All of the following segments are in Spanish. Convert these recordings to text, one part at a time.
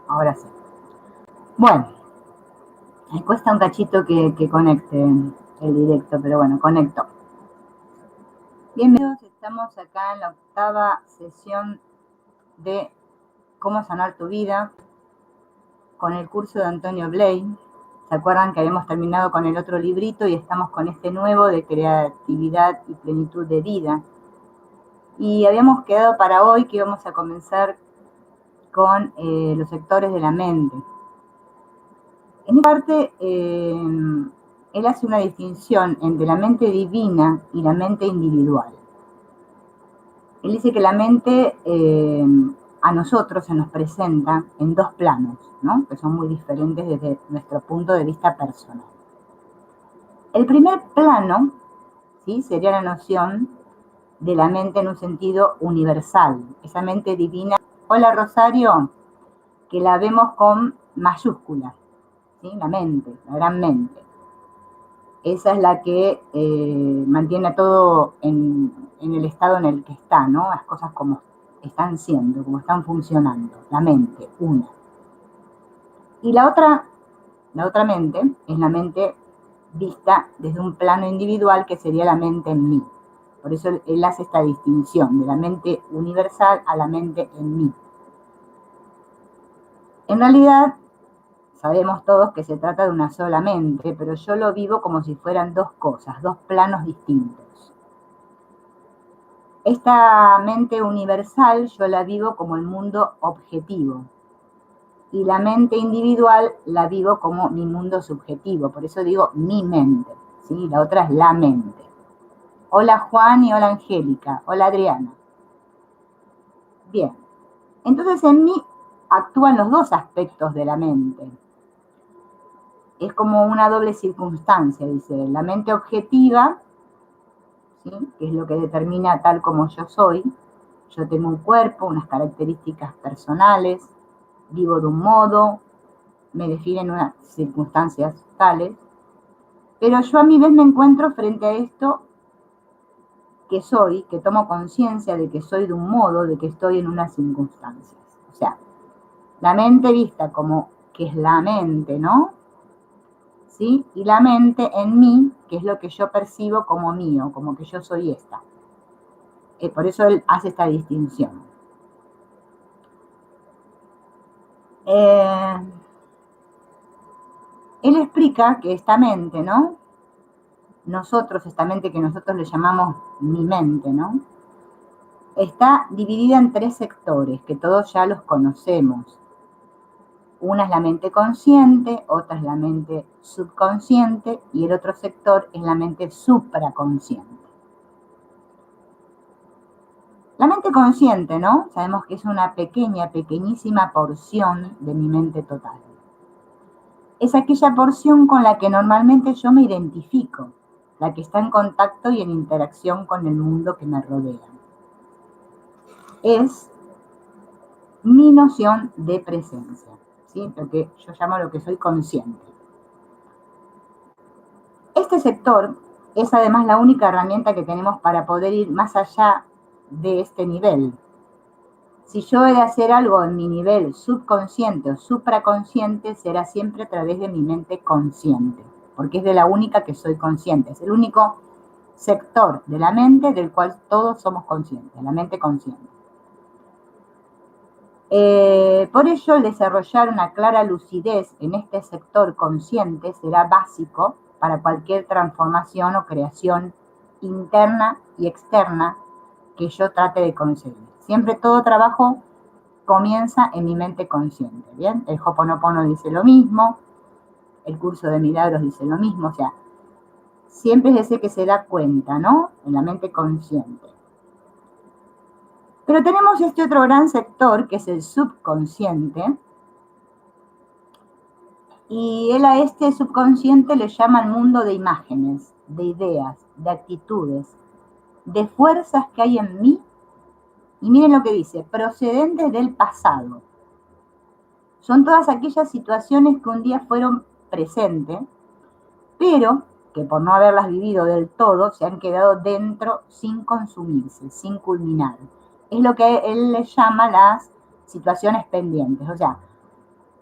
Ahora sí. Bueno, me cuesta un cachito que conecte el directo, pero bueno, conecto. Bienvenidos, estamos acá en la 8ª sesión de Cómo sanar tu vida con el curso de Antonio Blay. ¿Se acuerdan que habíamos terminado con el otro librito y estamos con este nuevo de creatividad y plenitud de vida? Y habíamos quedado para hoy que íbamos a comenzar con los sectores de la mente. En esta parte, él hace una distinción entre la mente divina y la mente individual. Él dice que la mente a nosotros se nos presenta en dos planos, ¿no? Que son muy diferentes desde nuestro punto de vista personal. El primer plano, ¿sí?, sería la noción de la mente en un sentido universal, esa mente divina. Hola Rosario, que la vemos con mayúsculas, ¿sí? La mente, la gran mente. Esa es la que mantiene todo en el estado en el que está, ¿no? Las cosas como están siendo, como están funcionando, la mente, una. Y la otra mente es la mente vista desde un plano individual, que sería la mente en mí. Por eso él hace esta distinción de la mente universal a la mente en mí. En realidad, sabemos todos que se trata de una sola mente, pero yo lo vivo como si fueran dos cosas, dos planos distintos. Esta mente universal yo la vivo como el mundo objetivo, y la mente individual la vivo como mi mundo subjetivo. Por eso digo mi mente, ¿sí? La otra es la mente. Hola Juan y hola Angélica. Hola Adriana. Bien, entonces en mí actúan los dos aspectos de la mente. Es como una doble circunstancia, dice. La mente objetiva, ¿sí?, que es lo que determina tal como yo soy. Yo tengo un cuerpo, unas características personales, vivo de un modo, me definen unas circunstancias tales, pero yo a mi vez me encuentro frente a esto que soy, que tomo conciencia de que soy de un modo, de que estoy en unas circunstancias. O sea, la mente vista como que es la mente, ¿no? ¿Sí? Y la mente en mí, que es lo que yo percibo como mío, como que yo soy esta. Por eso él hace esta distinción. Él explica que esta mente, ¿no? Esta mente que nosotros le llamamos mi mente, ¿no?, está dividida en tres sectores que todos ya los conocemos. Una es la mente consciente, otra es la mente subconsciente y el otro sector es la mente supraconsciente. La mente consciente, ¿no?, sabemos que es una pequeñísima porción de mi mente total. Es aquella porción con la que normalmente yo me identifico, la que está en contacto y en interacción con el mundo que me rodea. Es mi noción de presencia, ¿sí?, lo que yo llamo lo que soy consciente. Este sector es además la única herramienta que tenemos para poder ir más allá de este nivel. Si yo he de hacer algo en mi nivel subconsciente o supraconsciente, será siempre a través de mi mente consciente, porque es de la única que soy consciente. Es el único sector de la mente del cual todos somos conscientes, la mente consciente. Por ello, el desarrollar una clara lucidez en este sector consciente será básico para cualquier transformación o creación interna y externa que yo trate de conseguir. Siempre todo trabajo comienza en mi mente consciente, ¿bien? El Ho'oponopono dice lo mismo, el curso de milagros dice lo mismo, o sea, siempre es ese que se da cuenta, ¿no?, en la mente consciente. Pero tenemos este otro gran sector, que es el subconsciente, y él a este subconsciente le llama el mundo de imágenes, de ideas, de actitudes, de fuerzas que hay en mí, y miren lo que dice, procedentes del pasado. Son todas aquellas situaciones que un día fueron presentes, pero que por no haberlas vivido del todo, se han quedado dentro sin consumirse, sin culminar. Es lo que él le llama las situaciones pendientes. O sea,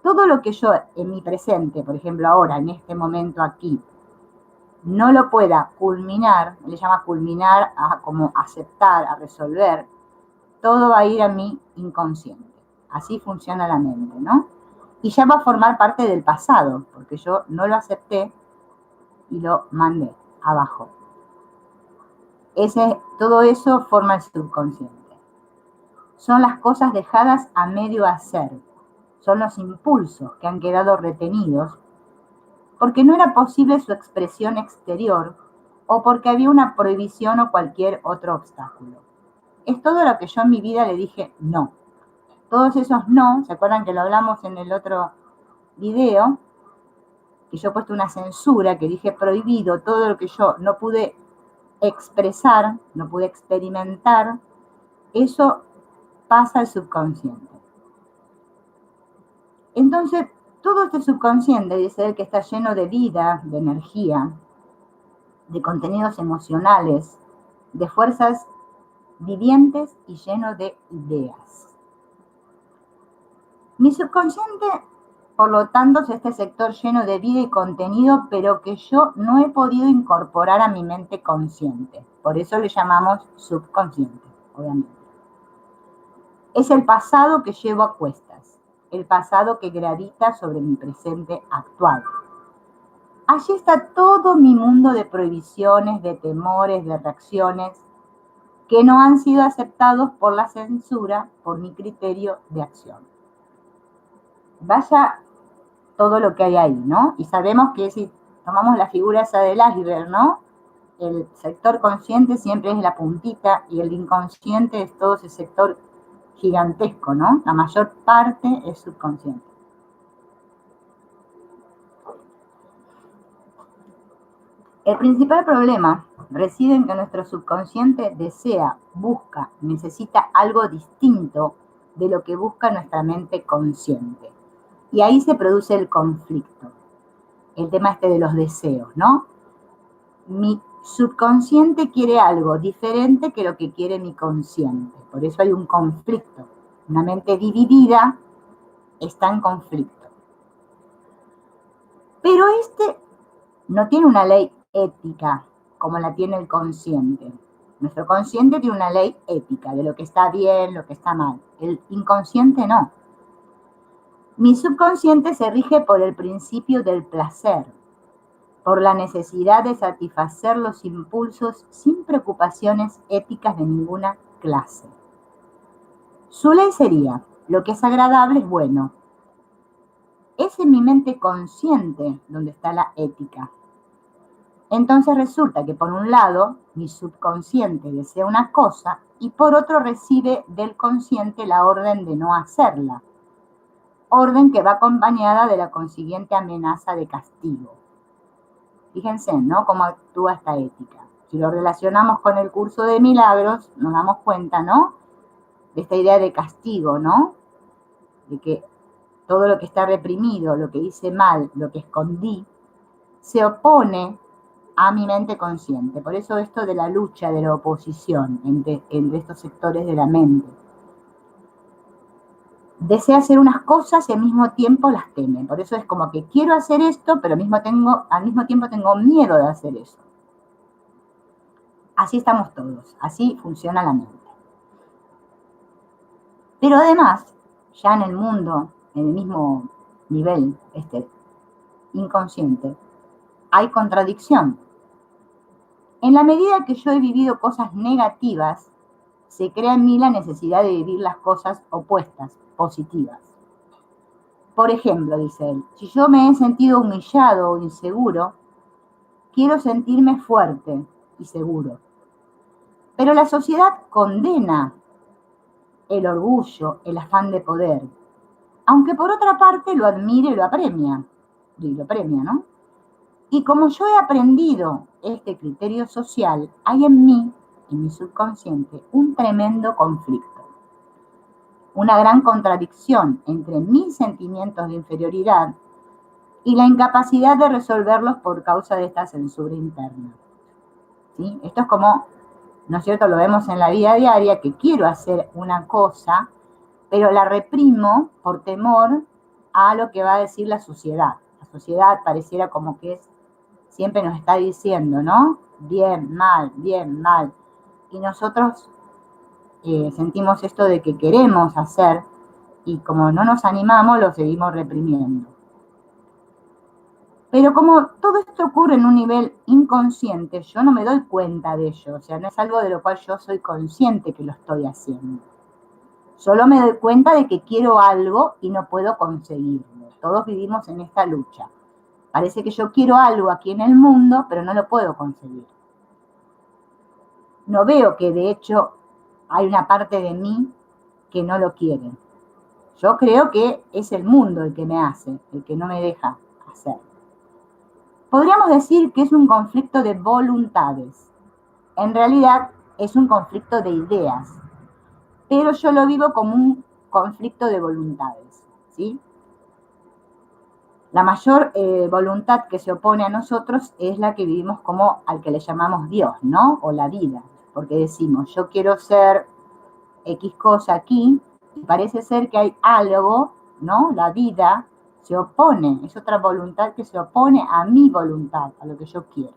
todo lo que yo en mi presente, por ejemplo ahora, en este momento aquí, no lo pueda culminar, le llama culminar a como aceptar, a resolver, todo va a ir a mi inconsciente. Así funciona la mente, ¿no? Y ya va a formar parte del pasado, porque yo no lo acepté y lo mandé abajo. Todo eso forma el subconsciente. Son las cosas dejadas a medio hacer. Son los impulsos que han quedado retenidos porque no era posible su expresión exterior o porque había una prohibición o cualquier otro obstáculo. Es todo lo que yo en mi vida le dije no. Todos esos no, ¿se acuerdan que lo hablamos en el otro video? Que yo he puesto una censura, que dije prohibido, todo lo que yo no pude expresar, no pude experimentar, eso pasa al subconsciente. Entonces, todo este subconsciente, dice él, que está lleno de vida, de energía, de contenidos emocionales, de fuerzas vivientes y lleno de ideas. Mi subconsciente, por lo tanto, es este sector lleno de vida y contenido, pero que yo no he podido incorporar a mi mente consciente. Por eso le llamamos subconsciente, obviamente. Es el pasado que llevo a cuestas, el pasado que gravita sobre mi presente actual. Allí está todo mi mundo de prohibiciones, de temores, de reacciones que no han sido aceptados por la censura, por mi criterio de acción. Vaya todo lo que hay ahí, ¿no? Y sabemos que si tomamos la figura esa del iceberg, ¿no? El sector consciente siempre es la puntita y el inconsciente es todo ese sector gigantesco, ¿no? La mayor parte es subconsciente. El principal problema reside en que nuestro subconsciente desea, busca, necesita algo distinto de lo que busca nuestra mente consciente. Y ahí se produce el conflicto. El tema este de los deseos, ¿no? Mi subconsciente quiere algo diferente que lo que quiere mi consciente. Por eso hay un conflicto. Una mente dividida está en conflicto. Pero este no tiene una ley ética como la tiene el consciente. Nuestro consciente tiene una ley ética de lo que está bien, lo que está mal. El inconsciente no. Mi subconsciente se rige por el principio del placer, por la necesidad de satisfacer los impulsos sin preocupaciones éticas de ninguna clase. Su ley sería, lo que es agradable es bueno. Es en mi mente consciente donde está la ética. Entonces resulta que por un lado mi subconsciente desea una cosa y por otro recibe del consciente la orden de no hacerla. Orden que va acompañada de la consiguiente amenaza de castigo. Fíjense, ¿no? Cómo actúa esta ética. Si lo relacionamos con el curso de milagros, nos damos cuenta, ¿no? De esta idea de castigo, ¿no? De que todo lo que está reprimido, lo que hice mal, lo que escondí, se opone a mi mente consciente. Por eso esto de la lucha, de la oposición entre estos sectores de la mente. Desea hacer unas cosas y al mismo tiempo las teme. Por eso es como que quiero hacer esto, pero al mismo tiempo tengo miedo de hacer eso. Así estamos todos, así funciona la mente. Pero además, ya en el mundo, en el mismo nivel inconsciente, hay contradicción. En la medida que yo he vivido cosas negativas, se crea en mí la necesidad de vivir las cosas opuestas, positivas. Por ejemplo, dice él, si yo me he sentido humillado o inseguro, quiero sentirme fuerte y seguro. Pero la sociedad condena el orgullo, el afán de poder, aunque por otra parte lo admire y lo apremia, ¿no? Y como yo he aprendido este criterio social, hay en mí, en mi subconsciente, un tremendo conflicto. Una gran contradicción entre mis sentimientos de inferioridad y la incapacidad de resolverlos por causa de esta censura interna. ¿Sí? Esto es como, ¿no es cierto? Lo vemos en la vida diaria, que quiero hacer una cosa, pero la reprimo por temor a lo que va a decir la sociedad. La sociedad pareciera como que siempre nos está diciendo, ¿no? Bien, mal, bien, mal. Y nosotros sentimos esto de que queremos hacer y como no nos animamos, lo seguimos reprimiendo. Pero como todo esto ocurre en un nivel inconsciente, yo no me doy cuenta de ello. O sea, no es algo de lo cual yo soy consciente que lo estoy haciendo. Solo me doy cuenta de que quiero algo y no puedo conseguirlo. Todos vivimos en esta lucha. Parece que yo quiero algo aquí en el mundo, pero no lo puedo conseguir. No veo que de hecho hay una parte de mí que no lo quiere. Yo creo que es el mundo el que me hace, el que no me deja hacer. Podríamos decir que es un conflicto de voluntades. En realidad es un conflicto de ideas, pero yo lo vivo como un conflicto de voluntades, ¿sí? La mayor voluntad que se opone a nosotros es la que vivimos como al que le llamamos Dios, ¿no? O la vida, porque decimos, yo quiero ser X cosa aquí, y parece ser que hay algo, ¿no? La vida se opone, es otra voluntad que se opone a mi voluntad, a lo que yo quiero.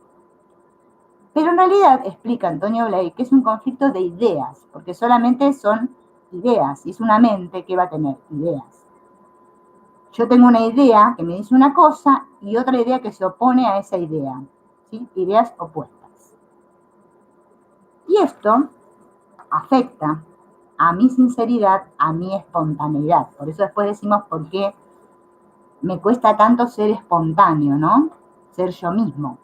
Pero en realidad, explica Antonio Blake, que es un conflicto de ideas, porque solamente son ideas, y es una mente que va a tener ideas. Yo tengo una idea que me dice una cosa y otra idea que se opone a esa idea, ¿sí? Ideas opuestas. Y esto afecta a mi sinceridad, a mi espontaneidad. Por eso después decimos por qué me cuesta tanto ser espontáneo, ¿no? Ser yo mismo.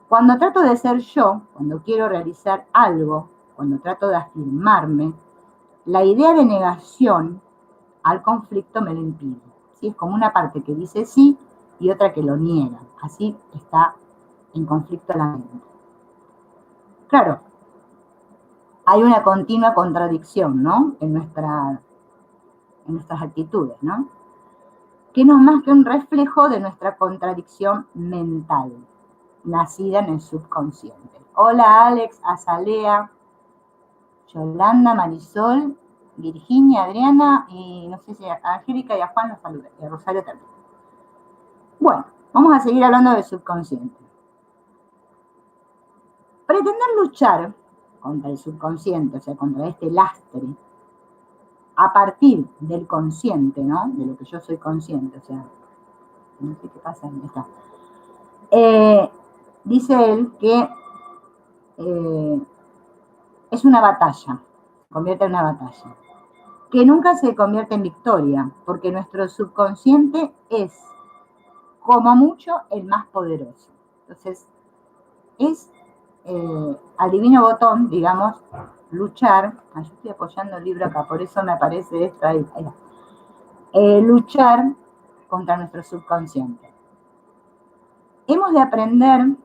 Cuando trato de ser yo, cuando quiero realizar algo, cuando trato de afirmarme, la idea de negación al conflicto me lo impide. ¿Sí? Es como una parte que dice sí y otra que lo niega. Así está en conflicto la mente. Claro, hay una continua contradicción, ¿no? En nuestras actitudes, ¿no? Que no es más que un reflejo de nuestra contradicción mental, nacida en el subconsciente. Hola Alex, Azalea, Yolanda, Marisol, Virginia, Adriana, y no sé si a Angélica y a Juan los saluda, y a Rosario también. Bueno, vamos a seguir hablando del subconsciente. Pretender luchar contra el subconsciente, o sea, contra este lastre, a partir del consciente, ¿no? De lo que yo soy consciente, o sea, no sé qué pasa, ahí está. Dice él que es una batalla, se convierte en una batalla, que nunca se convierte en victoria, porque nuestro subconsciente es, como mucho, el más poderoso. Entonces, es al divino botón, digamos, luchar. Yo estoy apoyando el libro acá, por eso me aparece esto ahí. Luchar contra nuestro subconsciente. Hemos de aprender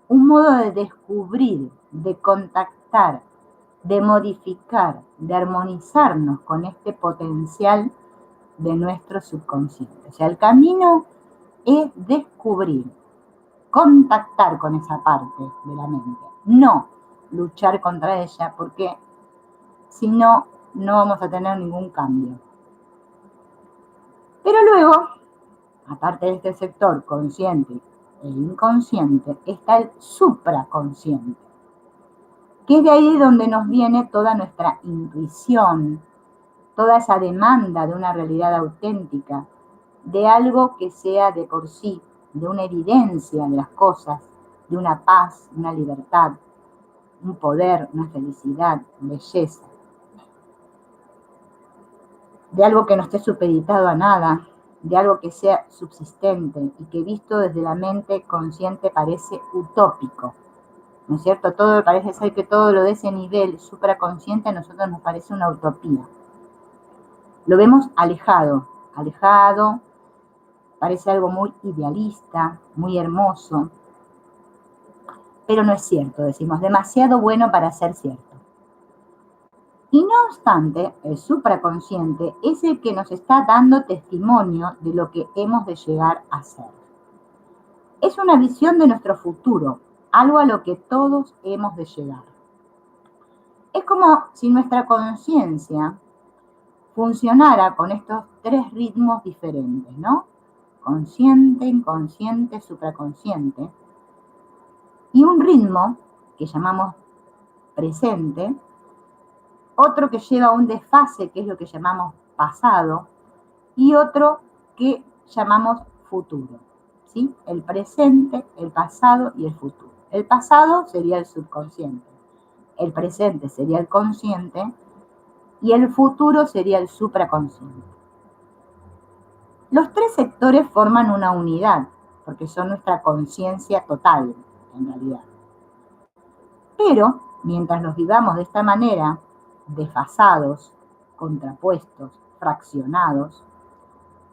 un modo de descubrir, de contactar, de modificar, de armonizarnos con este potencial de nuestro subconsciente. O sea, el camino es descubrir, contactar con esa parte de la mente, no luchar contra ella, porque si no, no vamos a tener ningún cambio. Pero luego, aparte de este sector consciente e inconsciente, está el supraconsciente, que es de ahí donde nos viene toda nuestra intuición, toda esa demanda de una realidad auténtica, de algo que sea de por sí, de una evidencia de las cosas, de una paz, una libertad, un poder, una felicidad, belleza, de algo que no esté supeditado a nada, de algo que sea subsistente y que visto desde la mente consciente parece utópico, ¿no es cierto? Todo parece ser que todo lo de ese nivel supraconsciente a nosotros nos parece una utopía. Lo vemos alejado, parece algo muy idealista, muy hermoso, pero no es cierto, decimos, demasiado bueno para ser cierto. Y no obstante, el supraconsciente es el que nos está dando testimonio de lo que hemos de llegar a ser. Es una visión de nuestro futuro, algo a lo que todos hemos de llegar. Es como si nuestra conciencia funcionara con estos tres ritmos diferentes, ¿no? Consciente, inconsciente, supraconsciente. Y un ritmo que llamamos presente, otro que lleva a un desfase, que es lo que llamamos pasado, y otro que llamamos futuro, ¿sí? El presente, el pasado y el futuro. El pasado sería el subconsciente, el presente sería el consciente y el futuro sería el supraconsciente. Los tres sectores forman una unidad, porque son nuestra conciencia total, en realidad. Pero, mientras los vivamos de esta manera, desfasados, contrapuestos, fraccionados,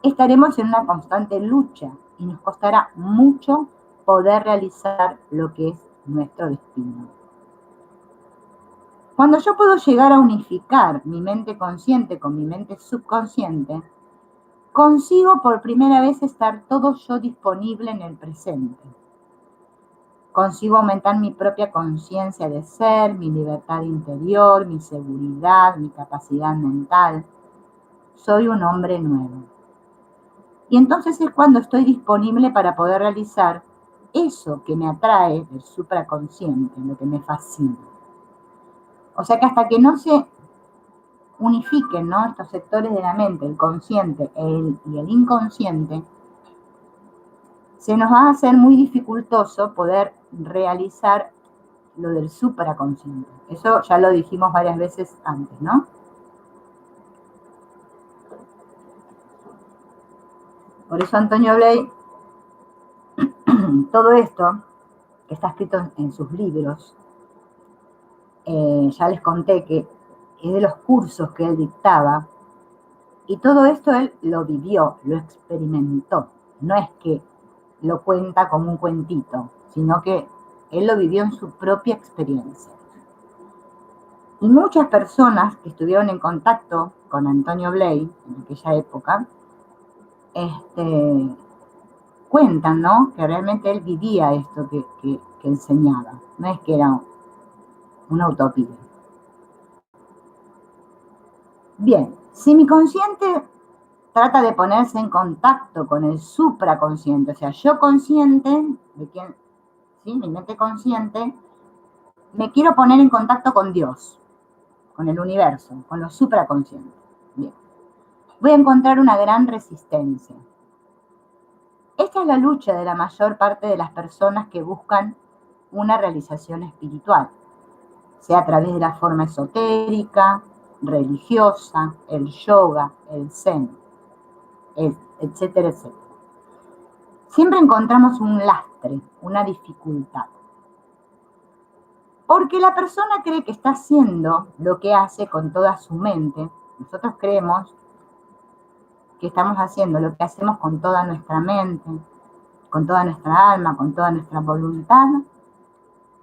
estaremos en una constante lucha y nos costará mucho poder realizar lo que es nuestro destino. Cuando yo puedo llegar a unificar mi mente consciente con mi mente subconsciente, consigo por primera vez estar todo yo disponible en el presente. Consigo aumentar mi propia conciencia de ser, mi libertad interior, mi seguridad, mi capacidad mental. Soy un hombre nuevo. Y entonces es cuando estoy disponible para poder realizar eso que me atrae del supraconsciente, lo que me fascina. O sea que hasta que no se unifiquen, ¿no?, estos sectores de la mente, el consciente y el inconsciente, se nos va a hacer muy dificultoso poder realizar lo del supraconsciente. Eso ya lo dijimos varias veces antes, ¿no? Por eso Antonio Bley, todo esto que está escrito en sus libros, ya les conté que es de los cursos que él dictaba, y todo esto él lo vivió, lo experimentó. No es que lo cuenta como un cuentito, sino que él lo vivió en su propia experiencia. Y muchas personas que estuvieron en contacto con Antonio Bley en aquella época, cuentan, ¿no?, que realmente él vivía esto que enseñaba. No es que era una utopía. Bien, si mi consciente trata de ponerse en contacto con el supraconsciente, o sea, yo consciente, de quién, ¿sí?, mi mente consciente, me quiero poner en contacto con Dios, con el universo, con lo supraconsciente. Bien, voy a encontrar una gran resistencia. Esta es la lucha de la mayor parte de las personas que buscan una realización espiritual, sea a través de la forma esotérica, religiosa, el yoga, el zen, etcétera, etcétera. Siempre encontramos un lastre, una dificultad. Porque la persona cree que está haciendo lo que hace con toda su mente. Nosotros creemos que estamos haciendo lo que hacemos con toda nuestra mente, con toda nuestra alma, con toda nuestra voluntad.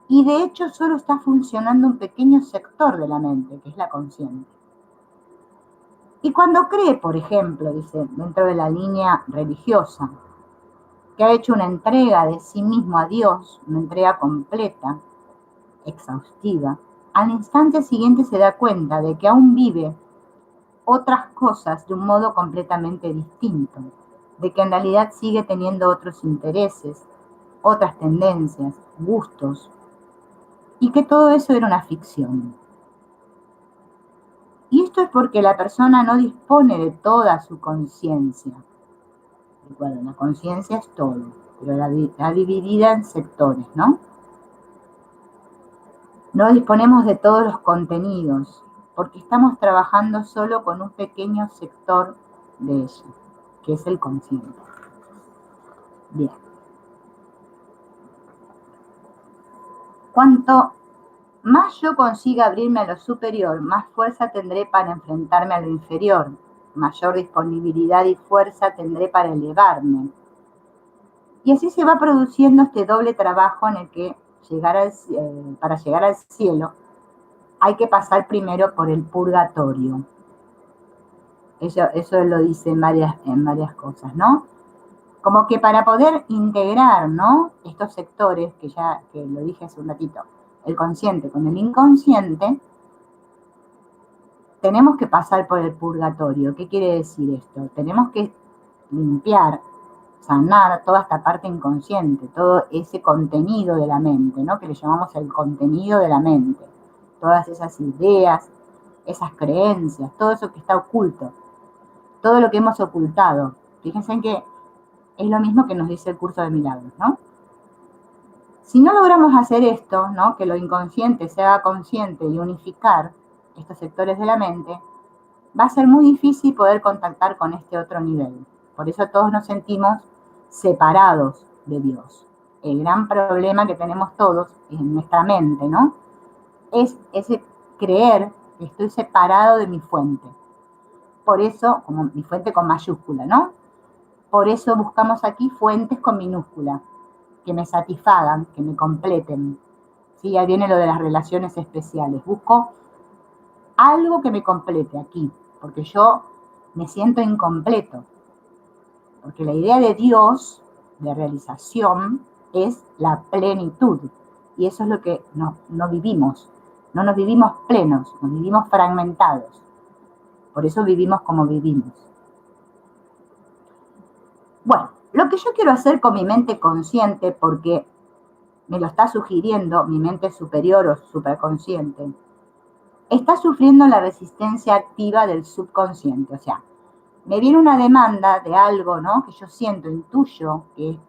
Y de hecho solo está funcionando un pequeño sector de la mente, que es la consciente. Y cuando cree, por ejemplo, dice, dentro de la línea religiosa, que ha hecho una entrega de sí mismo a Dios, una entrega completa, exhaustiva, al instante siguiente se da cuenta de que aún vive otras cosas de un modo completamente distinto, de que en realidad sigue teniendo otros intereses, otras tendencias, gustos, y que todo eso era una ficción. Y esto es porque la persona no dispone de toda su conciencia. Recuerden, la conciencia es todo, pero la dividida en sectores, ¿no? No disponemos de todos los contenidos, porque estamos trabajando solo con un pequeño sector de ella, que es el consciente. Bien. Cuanto más yo consiga abrirme a lo superior, más fuerza tendré para enfrentarme a lo inferior, mayor disponibilidad y fuerza tendré para elevarme. Y así se va produciendo este doble trabajo en el que para llegar al cielo hay que pasar primero por el purgatorio. Eso lo dice en varias cosas, ¿no? Como que para poder integrar, ¿no?, estos sectores, que lo dije hace un ratito, el consciente con el inconsciente, tenemos que pasar por el purgatorio. ¿Qué quiere decir esto? Tenemos que limpiar, sanar toda esta parte inconsciente, todo ese contenido de la mente, ¿no? Que le llamamos el contenido de la mente. Todas esas ideas, esas creencias, todo eso que está oculto, todo lo que hemos ocultado. Fíjense en que es lo mismo que nos dice el curso de milagros, ¿no? Si no logramos hacer esto, ¿no? Que lo inconsciente se haga consciente y unificar estos sectores de la mente, va a ser muy difícil poder contactar con este otro nivel. Por eso todos nos sentimos separados de Dios. El gran problema que tenemos todos en nuestra mente, ¿no? Es ese creer que estoy separado de mi fuente. Por eso, como mi fuente con mayúscula, ¿no? Por eso buscamos aquí fuentes con minúscula, que me satisfagan, que me completen. Sí, ahí viene lo de las relaciones especiales. Busco algo que me complete aquí, porque yo me siento incompleto. Porque la idea de Dios, de realización, es la plenitud. Y eso es lo que no vivimos. No nos vivimos plenos, nos vivimos fragmentados. Por eso vivimos como vivimos. Bueno, lo que yo quiero hacer con mi mente consciente, porque me lo está sugiriendo mi mente superior o superconsciente, está sufriendo la resistencia activa del subconsciente. O sea, me viene una demanda de algo, ¿no? Que yo siento, intuyo, que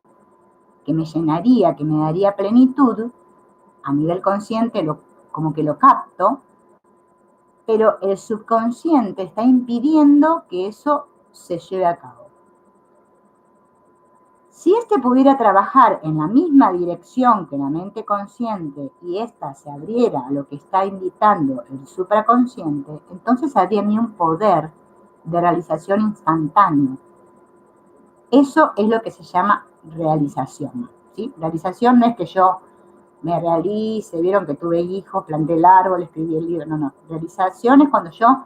me llenaría, que me daría plenitud, a nivel consciente como que lo capto, pero el subconsciente está impidiendo que eso se lleve a cabo. Si éste pudiera trabajar en la misma dirección que la mente consciente y ésta se abriera a lo que está invitando el supraconsciente, entonces habría en mí un poder de realización instantáneo. Eso es lo que se llama realización, ¿sí? Realización no es que yo me realice, vieron que tuve hijos, planté el árbol, escribí el libro, no. Realización es cuando yo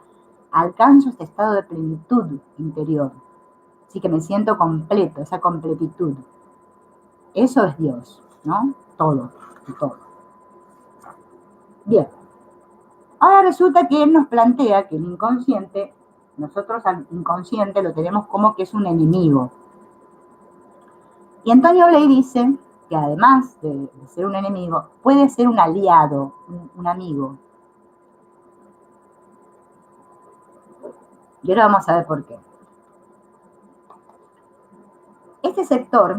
alcanzo este estado de plenitud interior. Así que me siento completo, esa completitud. Eso es Dios, ¿no? Todo, todo. Bien. Ahora resulta que Él nos plantea que el inconsciente, nosotros al inconsciente lo tenemos como que es un enemigo. Y Antonio Bley dice que además de ser un enemigo, puede ser un aliado, un amigo. Y ahora vamos a ver por qué. Este sector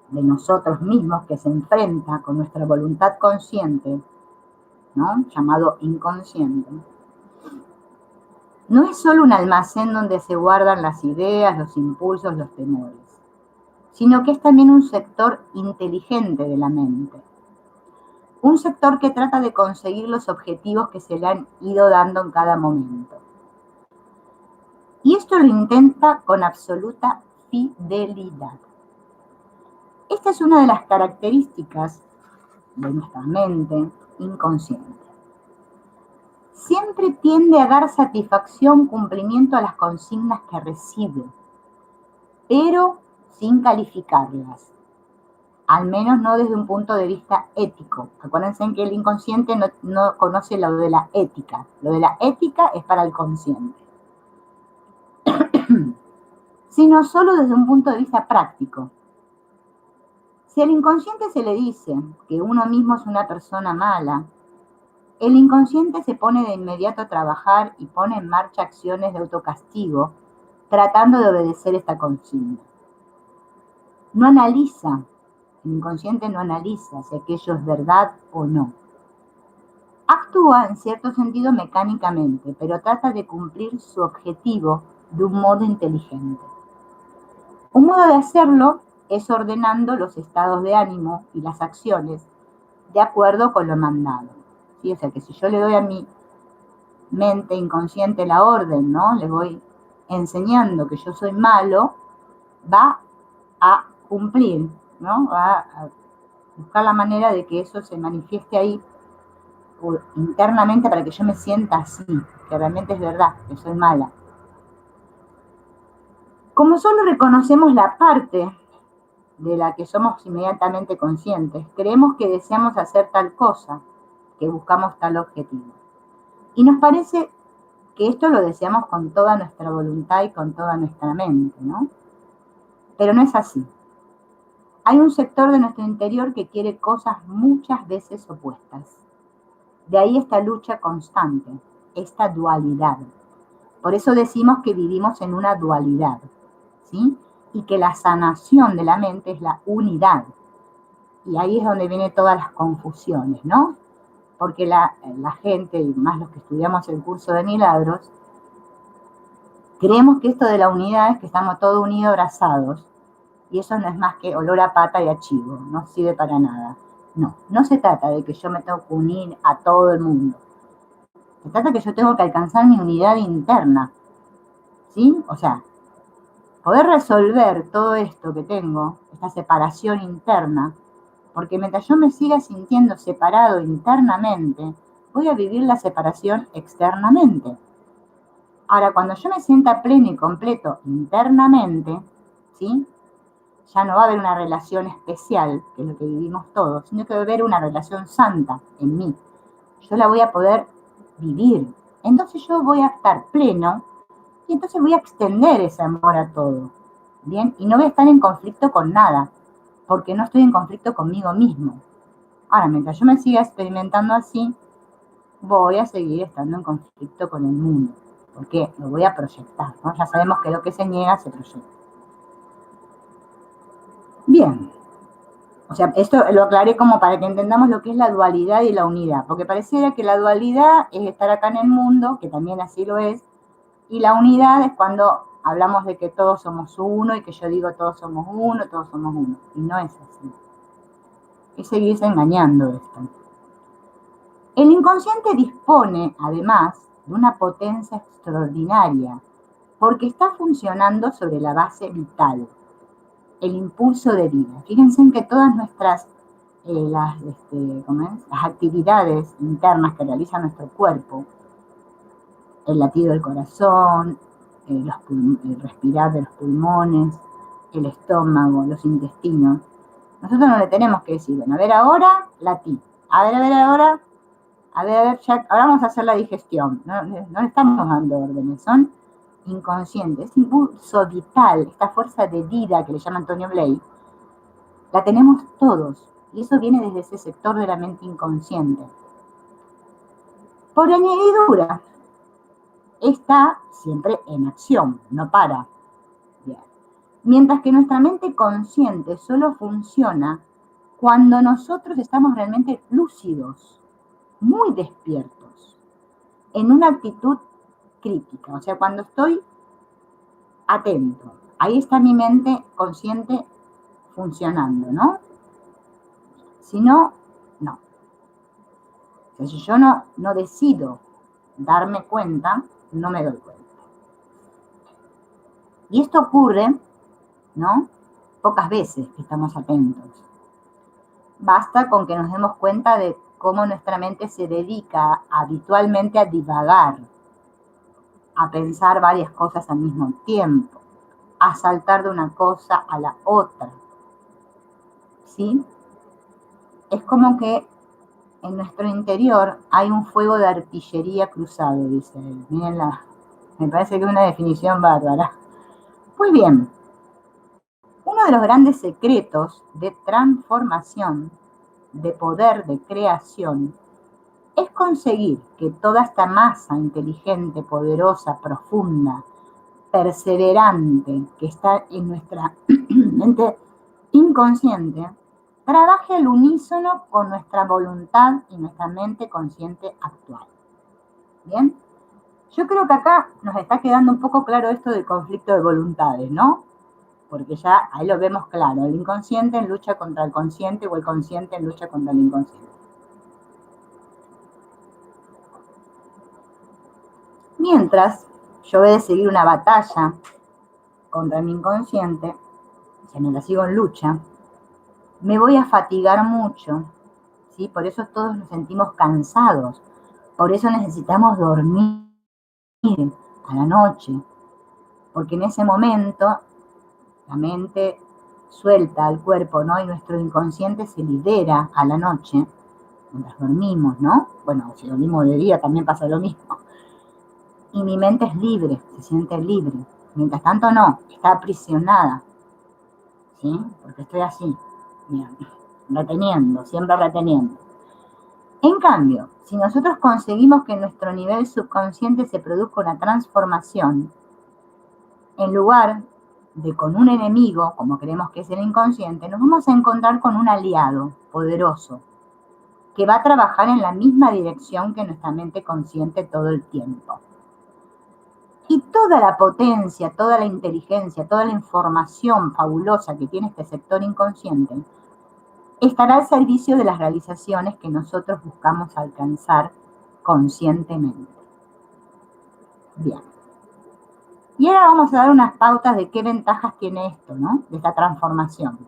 de nosotros mismos que se enfrenta con nuestra voluntad consciente, ¿no? Llamado inconsciente, no es solo un almacén donde se guardan las ideas, los impulsos, los temores, sino que es también un sector inteligente de la mente. Un sector que trata de conseguir los objetivos que se le han ido dando en cada momento. Y esto lo intenta con absoluta fidelidad. Esta es una de las características de nuestra mente inconsciente. Siempre tiende a dar satisfacción, cumplimiento a las consignas que recibe, pero sin calificarlas, al menos no desde un punto de vista ético. Acuérdense que el inconsciente no conoce lo de la ética. Lo de la ética es para el consciente. Sino solo desde un punto de vista práctico. Si al inconsciente se le dice que uno mismo es una persona mala, el inconsciente se pone de inmediato a trabajar y pone en marcha acciones de autocastigo, tratando de obedecer esta consigna. No analiza, el inconsciente no analiza si aquello es verdad o no. Actúa en cierto sentido mecánicamente, pero trata de cumplir su objetivo de un modo inteligente. Un modo de hacerlo es ordenando los estados de ánimo y las acciones de acuerdo con lo mandado. ¿Sí? O sea que si yo le doy a mi mente inconsciente la orden, ¿no? Le voy enseñando que yo soy malo, va a cumplir, ¿no? Va a buscar la manera de que eso se manifieste ahí internamente para que yo me sienta así, que realmente es verdad, que soy mala. Como solo reconocemos la parte de la que somos inmediatamente conscientes, creemos que deseamos hacer tal cosa, que buscamos tal objetivo. Y nos parece que esto lo deseamos con toda nuestra voluntad y con toda nuestra mente, ¿no? Pero no es así. Hay un sector de nuestro interior que quiere cosas muchas veces opuestas. De ahí esta lucha constante, esta dualidad. Por eso decimos que vivimos en una dualidad, ¿sí? Y que la sanación de la mente es la unidad. Y ahí es donde vienen todas las confusiones, ¿no? Porque la gente, y más los que estudiamos el curso de milagros, creemos que esto de la unidad es que estamos todos unidos, abrazados, y eso no es más que olor a pata y a chivo, no sirve para nada. No, no se trata de que yo me tengo que unir a todo el mundo. Se trata de que yo tengo que alcanzar mi unidad interna, ¿sí? O sea, poder resolver todo esto que tengo, esta separación interna, porque mientras yo me siga sintiendo separado internamente, voy a vivir la separación externamente. Ahora, cuando yo me sienta pleno y completo internamente, ¿sí? Ya no va a haber una relación especial, que es lo que vivimos todos, sino que va a haber una relación santa en mí. Yo la voy a poder vivir. Entonces yo voy a estar pleno y entonces voy a extender ese amor a todo. ¿Bien? Y no voy a estar en conflicto con nada, porque no estoy en conflicto conmigo mismo. Ahora, mientras yo me siga experimentando así, voy a seguir estando en conflicto con el mundo, porque lo voy a proyectar, ¿no? Ya sabemos que lo que se niega se proyecta. Bien, o sea, esto lo aclaré como para que entendamos lo que es la dualidad y la unidad, porque pareciera que la dualidad es estar acá en el mundo, que también así lo es, y la unidad es cuando hablamos de que todos somos uno y que yo digo todos somos uno, y no es así. Es seguirse engañando esto. El inconsciente dispone, además, de una potencia extraordinaria, porque está funcionando sobre la base vital, el impulso de vida. Fíjense en que todas nuestras las actividades internas que realiza nuestro cuerpo, el latido del corazón, el respirar de los pulmones, el estómago, los intestinos, nosotros no le tenemos que decir, bueno, a ver ahora, latí, a ver ahora, ya, ahora vamos a hacer la digestión. No le estamos dando órdenes, son inconscientes. Este impulso vital, esta fuerza de vida que le llama Antonio Blake, la tenemos todos. Y eso viene desde ese sector de la mente inconsciente. Por añadidura, está siempre en acción, no para. Bien. Mientras que nuestra mente consciente solo funciona cuando nosotros estamos realmente lúcidos, muy despiertos, en una actitud crítica, o sea, cuando estoy atento, ahí está mi mente consciente funcionando, ¿no? Si no, no. O sea, si yo no decido darme cuenta, no me doy cuenta. Y esto ocurre, ¿no? Pocas veces que estamos atentos. Basta con que nos demos cuenta de cómo nuestra mente se dedica habitualmente a divagar, a pensar varias cosas al mismo tiempo, a saltar de una cosa a la otra, ¿sí? Es como que en nuestro interior hay un fuego de artillería cruzado, dice él. Mírenla, me parece que es una definición bárbara. Pues bien, uno de los grandes secretos de transformación, de poder, de creación, es conseguir que toda esta masa inteligente, poderosa, profunda, perseverante que está en nuestra mente inconsciente, trabaje al unísono con nuestra voluntad y nuestra mente consciente actual. ¿Bien? Yo creo que acá nos está quedando un poco claro esto del conflicto de voluntades, ¿no? Porque ya ahí lo vemos claro, el inconsciente en lucha contra el consciente o el consciente en lucha contra el inconsciente. Mientras yo voy a seguir una batalla contra mi inconsciente, si me la sigo en lucha, me voy a fatigar mucho, ¿sí? Por eso todos nos sentimos cansados, por eso necesitamos dormir a la noche, porque en ese momento la mente suelta al cuerpo, ¿no? Y nuestro inconsciente se libera a la noche, mientras dormimos, ¿no? Bueno, si dormimos de día también pasa lo mismo. y mi mente es libre, se siente libre. Mientras tanto no, está aprisionada, ¿sí? Porque estoy así, bien, reteniendo, siempre reteniendo. En cambio, si nosotros conseguimos que en nuestro nivel subconsciente se produzca una transformación, en lugar de con un enemigo, como creemos que es el inconsciente, nos vamos a encontrar con un aliado poderoso, que va a trabajar en la misma dirección que nuestra mente consciente todo el tiempo. Y toda la potencia, toda la inteligencia, toda la información fabulosa que tiene este sector inconsciente estará al servicio de las realizaciones que nosotros buscamos alcanzar conscientemente. Bien. Y ahora vamos a dar unas pautas de qué ventajas tiene esto, ¿no? De esta transformación.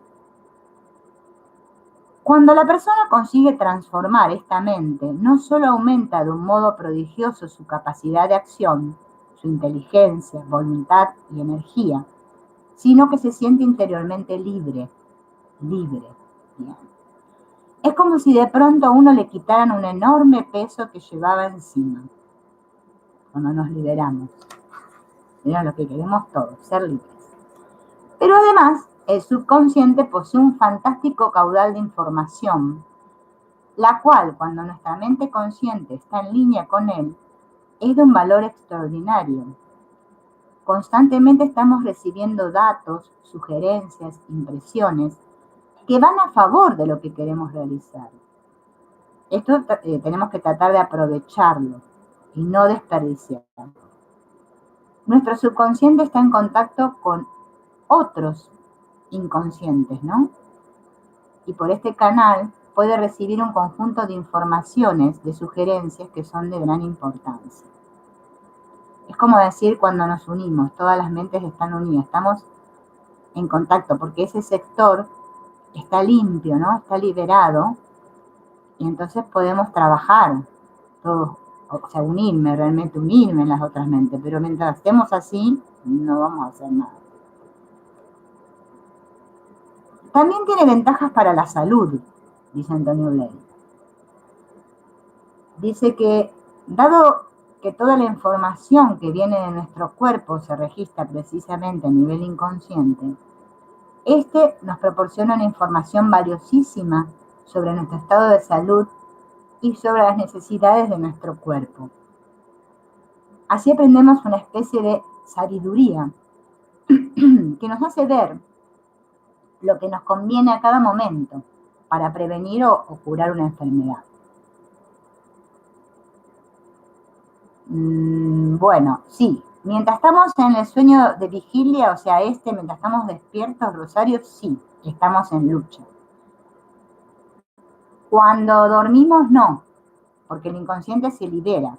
Cuando la persona consigue transformar esta mente, no solo aumenta de un modo prodigioso su capacidad de acción, su inteligencia, voluntad y energía, sino que se siente interiormente libre. Bien. Es como si de pronto a uno le quitaran un enorme peso que llevaba encima, cuando nos liberamos. Era lo que queremos todos, ser libres. Pero además, el subconsciente posee un fantástico caudal de información, la cual, cuando nuestra mente consciente está en línea con él, es de un valor extraordinario. Constantemente estamos recibiendo datos, sugerencias, impresiones que van a favor de lo que queremos realizar. Esto tenemos que tratar de aprovecharlo y no desperdiciarlo. Nuestro subconsciente está en contacto con otros inconscientes, ¿no? Y por este canal puede recibir un conjunto de informaciones, de sugerencias que son de gran importancia. Es como decir cuando nos unimos, todas las mentes están unidas, estamos en contacto porque ese sector está limpio, ¿no? Está liberado y entonces podemos trabajar todos, o sea, realmente unirme en las otras mentes, pero mientras estemos así, no vamos a hacer nada. También tiene ventajas para la salud, dice Antonio Blake. Dice que, dado que toda la información que viene de nuestro cuerpo se registra precisamente a nivel inconsciente, este nos proporciona una información valiosísima sobre nuestro estado de salud y sobre las necesidades de nuestro cuerpo. Así aprendemos una especie de sabiduría que nos hace ver lo que nos conviene a cada momento para prevenir o curar una enfermedad. Bueno, sí. Mientras estamos en el sueño de vigilia, o sea, mientras estamos despiertos, Rosario, sí, estamos en lucha. Cuando dormimos, no, porque el inconsciente se libera.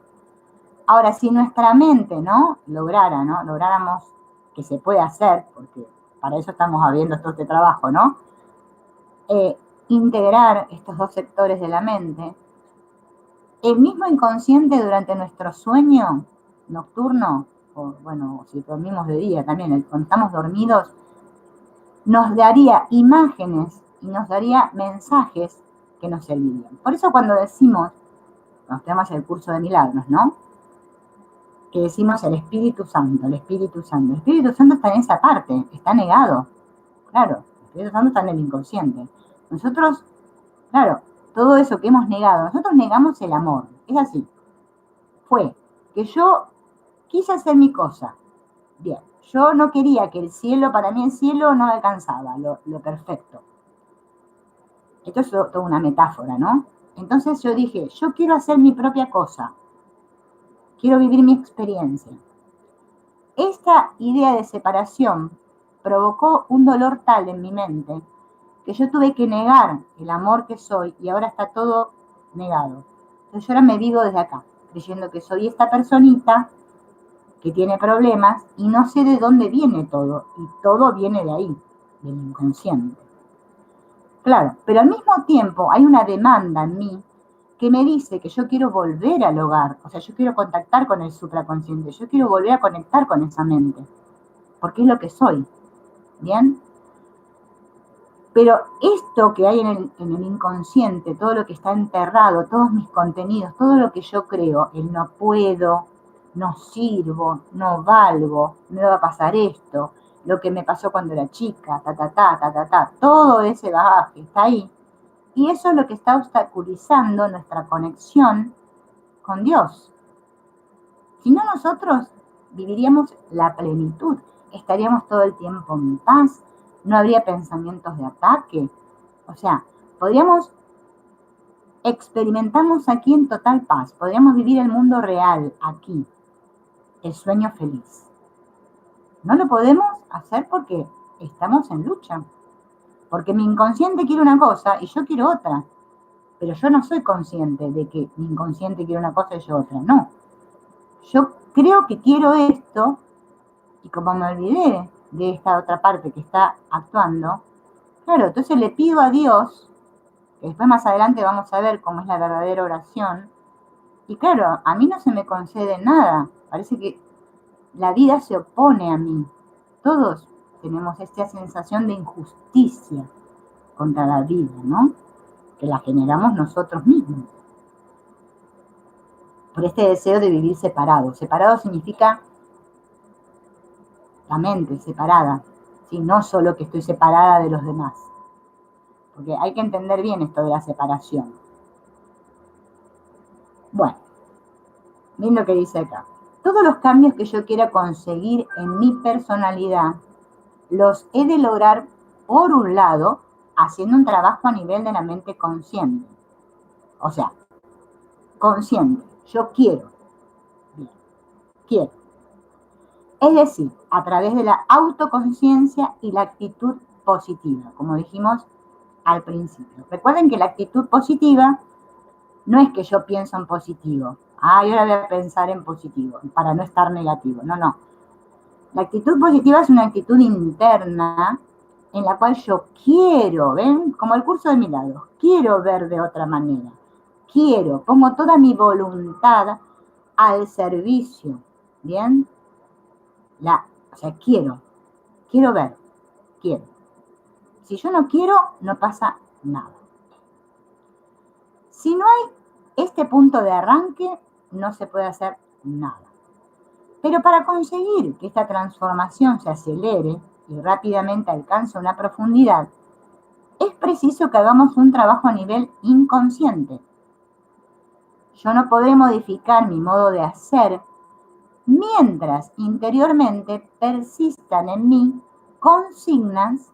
Ahora, si nuestra mente, lográramos que se puede hacer, porque para eso estamos haciendo todo este trabajo, ¿no? Integrar estos dos sectores de la mente, el mismo inconsciente durante nuestro sueño nocturno, o bueno, si dormimos de día también, cuando estamos dormidos, nos daría imágenes y nos daría mensajes que nos servirían. Por eso cuando decimos, cuando tenemos el curso de milagros, ¿no? Que decimos el Espíritu Santo, el Espíritu Santo. El Espíritu Santo está en esa parte, está negado. Claro, el Espíritu Santo está en el inconsciente. Nosotros, claro, todo eso que hemos negado, nosotros negamos el amor. Es así. Fue que yo quise hacer mi cosa. Bien, yo no quería que el cielo, para mí el cielo no alcanzaba lo perfecto. Esto es toda una metáfora, ¿no? Entonces yo dije, yo quiero hacer mi propia cosa. Quiero vivir mi experiencia. Esta idea de separación provocó un dolor tal en mi mente que yo tuve que negar el amor que soy y ahora está todo negado. Entonces yo ahora me vivo desde acá, creyendo que soy esta personita que tiene problemas y no sé de dónde viene todo. Y todo viene de ahí, del inconsciente. Claro, pero al mismo tiempo hay una demanda en mí que me dice que yo quiero volver al hogar, o sea, yo quiero contactar con el supraconsciente, yo quiero volver a conectar con esa mente, porque es lo que soy, ¿bien? Pero esto que hay en el inconsciente, todo lo que está enterrado, todos mis contenidos, todo lo que yo creo, el no puedo, no sirvo, no valgo, me va a pasar esto, lo que me pasó cuando era chica, todo ese bagaje está ahí. Y eso es lo que está obstaculizando nuestra conexión con Dios. Si no, nosotros viviríamos la plenitud, estaríamos todo el tiempo en paz, no habría pensamientos de ataque. O sea, podríamos experimentarnos aquí en total paz, podríamos vivir el mundo real aquí, el sueño feliz. No lo podemos hacer porque estamos en lucha, porque mi inconsciente quiere una cosa y yo quiero otra, pero yo no soy consciente de que mi inconsciente quiere una cosa y yo otra, no. Yo creo que quiero esto y como me olvidé de esta otra parte que está actuando, claro, entonces le pido a Dios, que después más adelante vamos a ver cómo es la verdadera oración, y claro, a mí no se me concede nada, parece que la vida se opone a mí. Todos tenemos esta sensación de injusticia contra la vida, ¿no? Que la generamos nosotros mismos. Por este deseo de vivir separado. Separado significa la mente separada, ¿sí? No solo que estoy separada de los demás. Porque hay que entender bien esto de la separación. Bueno, miren lo que dice acá. Todos los cambios que yo quiera conseguir en mi personalidad los he de lograr, por un lado, haciendo un trabajo a nivel de la mente consciente. O sea, consciente, yo quiero, bien, quiero. Es decir, a través de la autoconciencia y la actitud positiva, como dijimos al principio. Recuerden que la actitud positiva no es que yo pienso en positivo. Yo ahora voy a pensar en positivo, para no estar negativo. No, no. La actitud positiva es una actitud interna en la cual yo quiero, ¿ven? Como el curso de milagros, quiero ver de otra manera. Quiero, pongo toda mi voluntad al servicio, ¿bien? O sea, quiero ver, quiero. Si yo no quiero, no pasa nada. Si no hay este punto de arranque, no se puede hacer nada. Pero para conseguir que esta transformación se acelere y rápidamente alcance una profundidad, es preciso que hagamos un trabajo a nivel inconsciente. Yo no podré modificar mi modo de hacer mientras interiormente persistan en mí consignas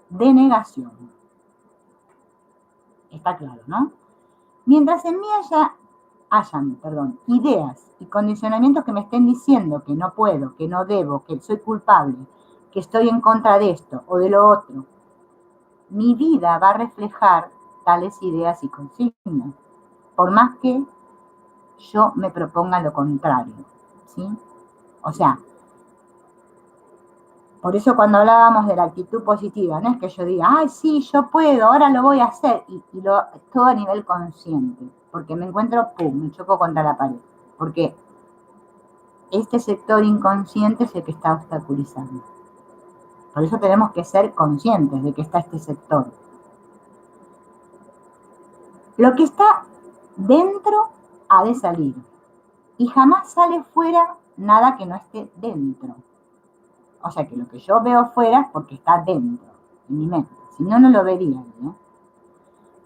de negación. Está claro, ¿no? Mientras en mí hayan ideas y condicionamientos que me estén diciendo que no puedo, que no debo, que soy culpable, que estoy en contra de esto o de lo otro, mi vida va a reflejar tales ideas y consignas, por más que yo me proponga lo contrario, ¿sí? O sea, por eso cuando hablábamos de la actitud positiva, no es que yo diga, ay, sí, yo puedo, ahora lo voy a hacer, y todo a nivel consciente, porque me encuentro, me choco contra la pared, porque este sector inconsciente es el que está obstaculizando. Por eso tenemos que ser conscientes de que está este sector. Lo que está dentro ha de salir, y jamás sale fuera nada que no esté dentro. O sea que lo que yo veo fuera es porque está dentro, en mi mente. Si no, no lo vería, ¿no?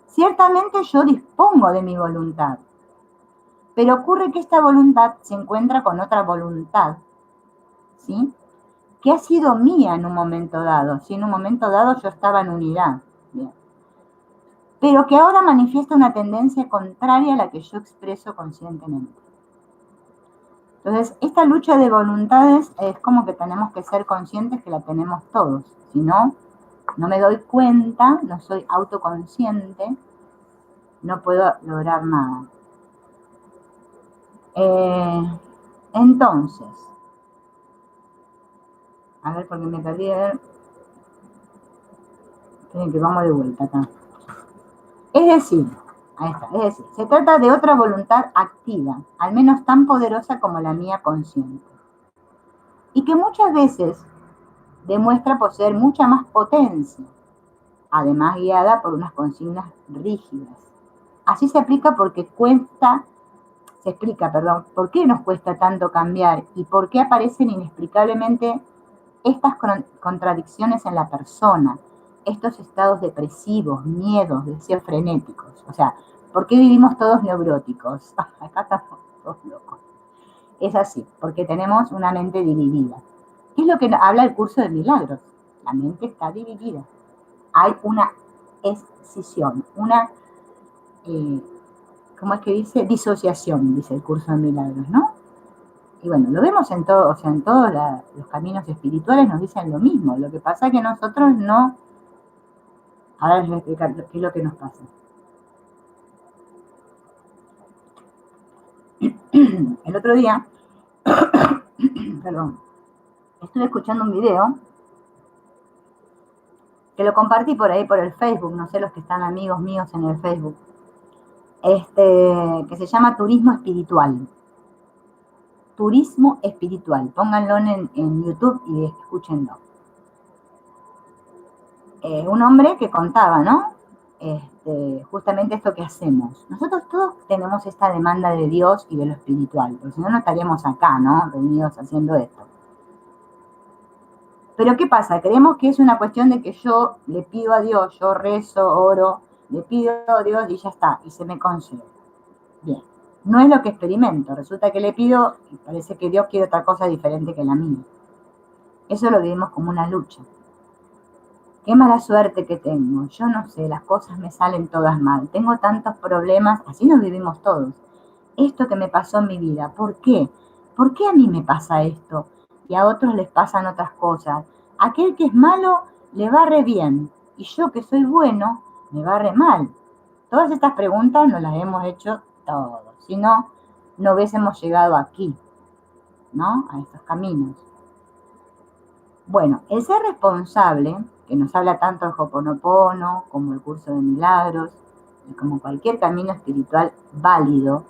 Ciertamente yo dispongo de mi voluntad, pero ocurre que esta voluntad se encuentra con otra voluntad, ¿sí? Que ha sido mía en un momento dado. Si en un momento dado yo estaba en unidad, ¿bien? Pero que ahora manifiesta una tendencia contraria a la que yo expreso conscientemente. Entonces, esta lucha de voluntades es como que tenemos que ser conscientes que la tenemos todos. Si no, no me doy cuenta, no soy autoconsciente, no puedo lograr nada. Entonces, a ver, porque me perdí, a ver. Tienen que vamos de vuelta acá. Es decir, se trata de otra voluntad activa, al menos tan poderosa como la mía consciente. Y que muchas veces demuestra poseer mucha más potencia, además guiada por unas consignas rígidas. Así se aplica porque cuenta se explica, perdón, por qué nos cuesta tanto cambiar y por qué aparecen inexplicablemente estas contradicciones en la persona, estos estados depresivos, miedos, deseos frenéticos. O sea, ¿por qué vivimos todos neuróticos? Acá estamos todos locos. Es así, porque tenemos una mente dividida. ¿Qué es lo que habla el curso de milagros? La mente está dividida. Hay una escisión, una, ¿cómo es que dice? Disociación, dice el curso de milagros, ¿no? Y bueno, lo vemos en todo, o sea, en todos los caminos espirituales nos dicen lo mismo. Lo que pasa es que nosotros no. Ahora les voy a explicar qué es lo que nos pasa. El otro día, perdón, estuve escuchando un video que lo compartí por ahí por el Facebook, no sé los que están amigos míos en el Facebook, que se llama Turismo Espiritual. Turismo Espiritual, pónganlo en YouTube y escúchenlo. Un hombre que contaba, ¿no? Justamente esto que hacemos. Nosotros todos tenemos esta demanda de Dios y de lo espiritual, porque si no, no estaríamos acá, ¿no? Reunidos haciendo esto. Pero ¿qué pasa? Creemos que es una cuestión de que yo le pido a Dios, yo rezo, oro, le pido a Dios y ya está, y se me concede. Bien, no es lo que experimento. Resulta que le pido y parece que Dios quiere otra cosa diferente que la mía. Eso lo vivimos como una lucha. Qué mala suerte que tengo. Yo no sé, las cosas me salen todas mal. Tengo tantos problemas, así nos vivimos todos. Esto que me pasó en mi vida, ¿por qué? ¿Por qué a mí me pasa esto? Y a otros les pasan otras cosas. Aquel que es malo le va re bien. Y yo que soy bueno, me va re mal. Todas estas preguntas nos las hemos hecho todos. Si no, no hubiésemos llegado aquí, ¿no? A estos caminos. Bueno, el ser responsable, que nos habla tanto el Ho'oponopono como el curso de milagros y como cualquier camino espiritual válido,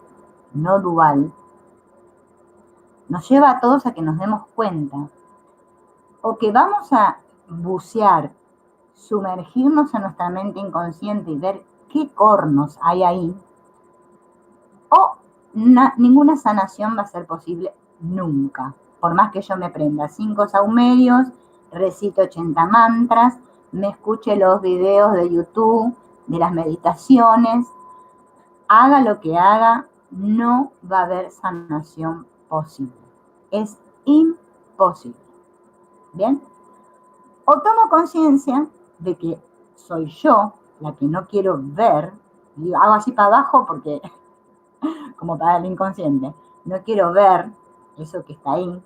no dual, nos lleva a todos a que nos demos cuenta o que vamos a bucear, sumergirnos en nuestra mente inconsciente y ver qué cornos hay ahí, o ninguna sanación va a ser posible nunca. Por más que yo me prenda 5 saumerios, recite 80 mantras, me escuche los videos de YouTube, de las meditaciones, haga lo que haga, no va a haber sanación posible. Es imposible. ¿Bien? O tomo conciencia de que soy yo la que no quiero ver, y hago así para abajo porque, como para el inconsciente, no quiero ver eso que está ahí,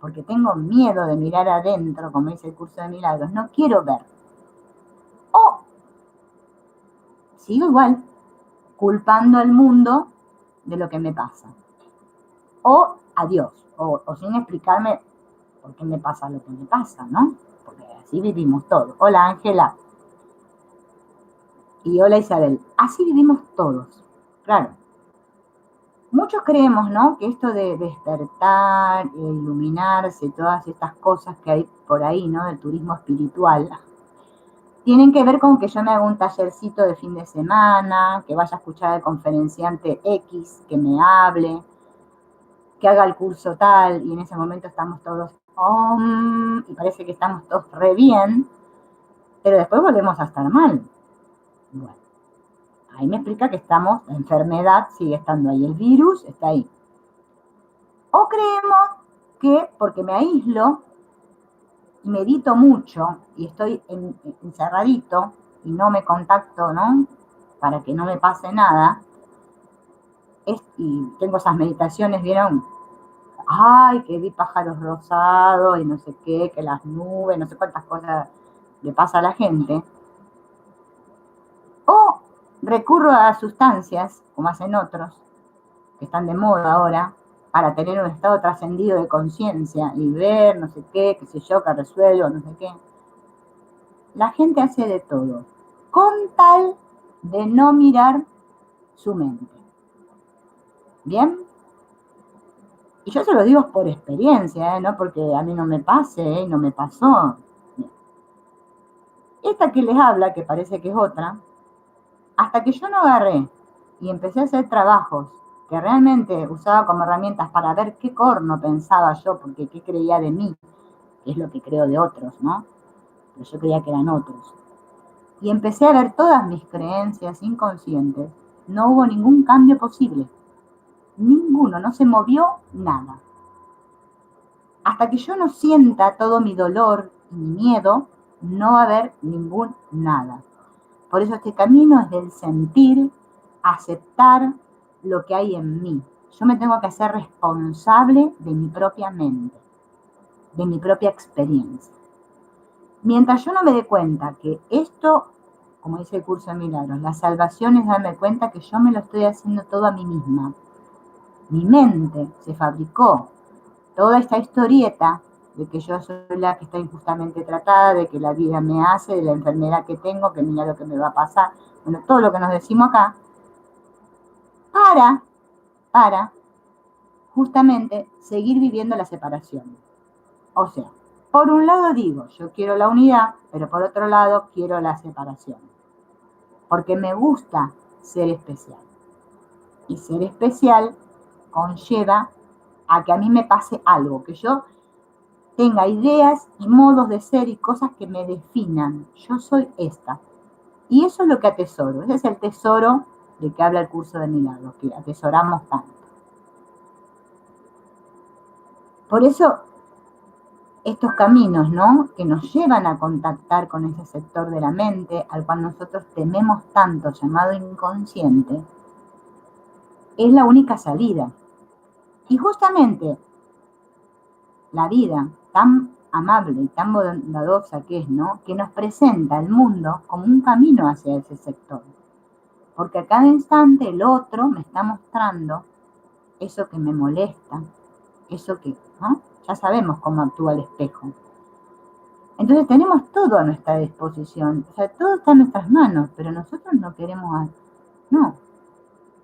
porque tengo miedo de mirar adentro, como dice el curso de milagros, no quiero ver. O sigo igual, culpando al mundo de lo que me pasa. O a Dios, o sin explicarme por qué me pasa lo que me pasa, ¿no? Porque así vivimos todos. Hola Ángela. Y hola Isabel. Así vivimos todos. Claro. Muchos creemos, ¿no? Que esto de despertar, iluminarse, todas estas cosas que hay por ahí, ¿no? Del turismo espiritual, tienen que ver con que yo me haga un tallercito de fin de semana, que vaya a escuchar al conferenciante X, que me hable, que haga el curso tal, y en ese momento estamos todos, y parece que estamos todos re bien, pero después volvemos a estar mal. Bueno, ahí me explica que estamos, la enfermedad sigue estando ahí, el virus está ahí. O creemos que porque me aíslo y medito mucho y estoy encerradito y no me contacto, ¿no? Para que no me pase nada, y tengo esas meditaciones, ¿vieron? Ay, que vi pájaros rosados y no sé qué, que las nubes, no sé cuántas cosas le pasa a la gente. O recurro a sustancias, como hacen otros, que están de moda ahora, para tener un estado trascendido de conciencia y ver no sé qué sé yo, que resuelvo, no sé qué. La gente hace de todo, con tal de no mirar su mente. ¿Bien? Y yo se lo digo por experiencia, no porque a mí no me pase, no me pasó. Bien. Esta que les habla, que parece que es otra, hasta que yo no agarré y empecé a hacer trabajos que realmente usaba como herramientas para ver qué corno pensaba yo, porque qué creía de mí, que es lo que creo de otros, ¿no? Pero yo creía que eran otros. Y empecé a ver todas mis creencias inconscientes. No hubo ningún cambio posible. Ninguno, no se movió nada. Hasta que yo no sienta todo mi dolor y mi miedo, no va a haber ningún nada. Por eso este camino es del sentir, aceptar lo que hay en mí. Yo me tengo que hacer responsable de mi propia mente, de mi propia experiencia. Mientras yo no me dé cuenta que esto, como dice el curso de milagros, la salvación es darme cuenta que yo me lo estoy haciendo todo a mí misma. Mi mente se fabricó toda esta historieta de que yo soy la que está injustamente tratada, de que la vida me hace, de la enfermedad que tengo, que mira lo que me va a pasar. Bueno, todo lo que nos decimos acá, para justamente seguir viviendo la separación. O sea, por un lado digo, yo quiero la unidad, pero por otro lado quiero la separación. Porque me gusta ser especial. Y ser especial conlleva a que a mí me pase algo, que yo tenga ideas y modos de ser y cosas que me definan. Yo soy esta. Y eso es lo que atesoro. Ese es el tesoro de que habla el curso de milagros, que atesoramos tanto. Por eso, estos caminos, ¿no?, que nos llevan a contactar con ese sector de la mente al cual nosotros tememos tanto, llamado inconsciente, es la única salida. Y justamente la vida tan amable y tan bondadosa que es, ¿no?, que nos presenta el mundo como un camino hacia ese sector. Porque a cada instante el otro me está mostrando eso que me molesta, eso que, ¿no?, ya sabemos cómo actúa el espejo. Entonces tenemos todo a nuestra disposición, o sea, todo está en nuestras manos, pero nosotros no queremos, no,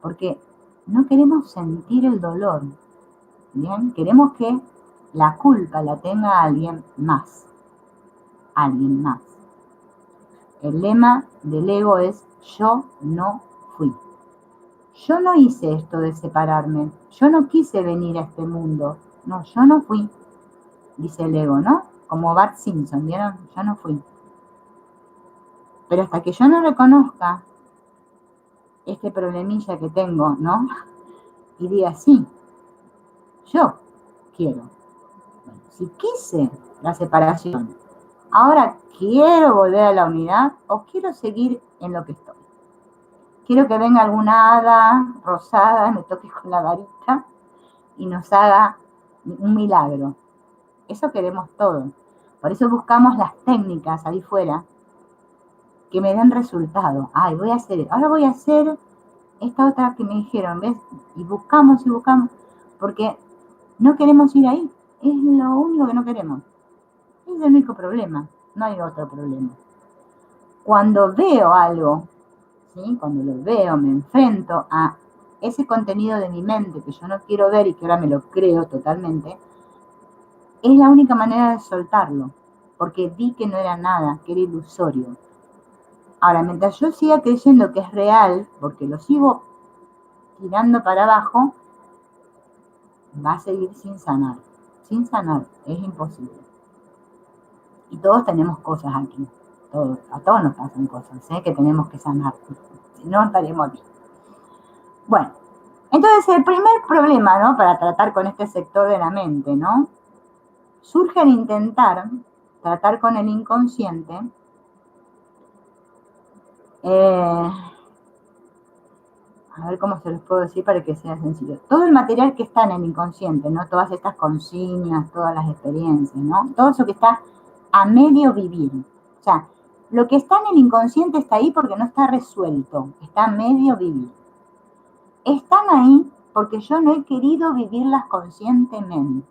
porque no queremos sentir el dolor, ¿bien? Queremos que la culpa la tenga alguien más. El lema del ego es yo no fui. Yo no hice esto de separarme, yo no quise venir a este mundo, no, yo no fui, dice el ego, ¿no? Como Bart Simpson, ¿vieron? Yo no fui. Pero hasta que yo no reconozca este problemilla que tengo, ¿no?, y diga, sí, yo quiero. Bueno, si quise la separación, ahora quiero volver a la unidad o quiero seguir en lo que estoy. Quiero que venga alguna hada rosada, me toque con la varita y nos haga un milagro. Eso queremos todo. Por eso buscamos las técnicas ahí fuera que me den resultado. Ay, ahora voy a hacer esta otra que me dijeron, ¿ves? Y buscamos, porque no queremos ir ahí. Es lo único que no queremos. Es el único problema. No hay otro problema. Cuando veo algo, ¿sí?, cuando lo veo, me enfrento a ese contenido de mi mente que yo no quiero ver y que ahora me lo creo totalmente, es la única manera de soltarlo, porque vi que no era nada, que era ilusorio. Ahora, mientras yo siga creyendo que es real, porque lo sigo tirando para abajo, va a seguir sin sanar, es imposible. Y todos tenemos cosas aquí, a todos nos pasan cosas, que tenemos que sanar, si no estaríamos aquí. Bueno, entonces el primer problema, ¿no?, para tratar con este sector de la mente, ¿no?, surge al intentar tratar con el inconsciente, a ver cómo se los puedo decir para que sea sencillo. Todo el material que está en el inconsciente, ¿no?, todas estas consignas, todas las experiencias, ¿no?, todo eso que está a medio vivir. O sea, lo que está en el inconsciente está ahí porque no está resuelto, está a medio vivir. Están ahí porque yo no he querido vivirlas conscientemente.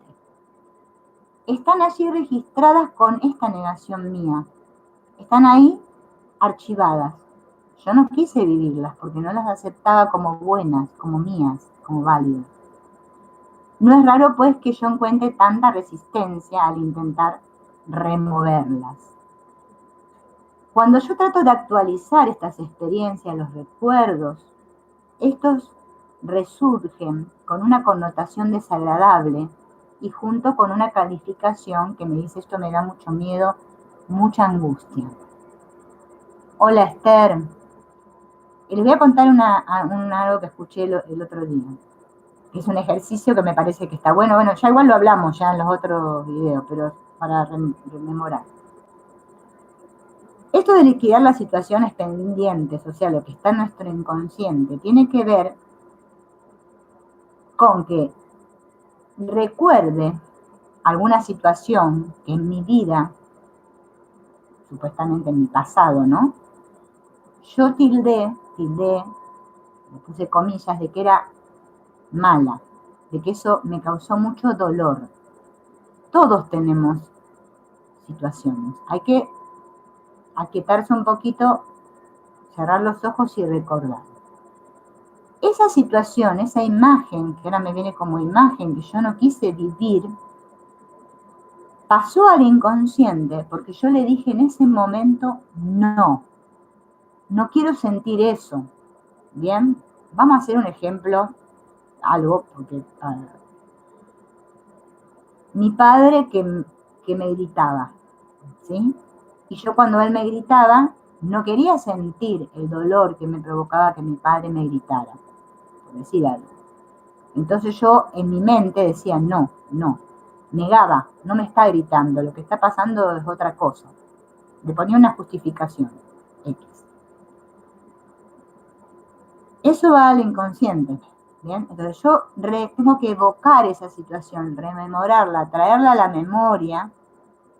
Están allí registradas con esta negación mía. Están ahí archivadas. Yo no quise vivirlas porque no las aceptaba como buenas, como mías, como válidas. No es raro, pues, que yo encuentre tanta resistencia al intentar removerlas. Cuando yo trato de actualizar estas experiencias, los recuerdos, estos resurgen con una connotación desagradable y junto con una calificación que me dice esto me da mucho miedo, mucha angustia. Hola Esther, y les voy a contar algo que escuché el otro día, que es un ejercicio que me parece que está bueno. Bueno, ya igual lo hablamos ya en los otros videos, pero para rememorar. Esto de liquidar las situaciones pendientes, o sea, lo que está en nuestro inconsciente, tiene que ver con que recuerde alguna situación que en mi vida, supuestamente en mi pasado, ¿no? Yo tildé, le puse comillas, de que era mala, de que eso me causó mucho dolor. Todos tenemos situaciones. Hay que aquietarse un poquito, cerrar los ojos y recordar. Esa situación, esa imagen, que ahora me viene como imagen, que yo no quise vivir, pasó al inconsciente porque yo le dije en ese momento, no quiero sentir eso. Bien, vamos a hacer un ejemplo, algo, porque mi padre que me gritaba, ¿sí? Y yo cuando él me gritaba, no quería sentir el dolor que me provocaba que mi padre me gritara, por decir algo. Entonces yo en mi mente decía, no, negaba, no me está gritando, lo que está pasando es otra cosa. Le ponía una justificación, X. Eso va al inconsciente, ¿bien? Entonces yo tengo que evocar esa situación, rememorarla, traerla a la memoria,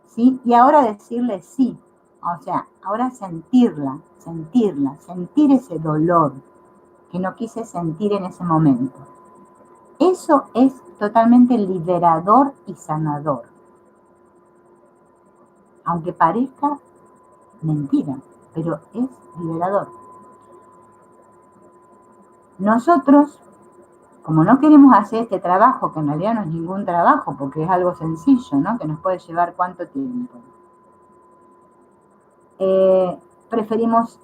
¿sí? Y ahora decirle sí, o sea, ahora sentirla, sentir ese dolor que no quise sentir en ese momento. Eso es totalmente liberador y sanador. Aunque parezca mentira, pero es liberador. Nosotros, como no queremos hacer este trabajo, que en realidad no es ningún trabajo, porque es algo sencillo, ¿no? Que nos puede llevar cuánto tiempo. Preferimos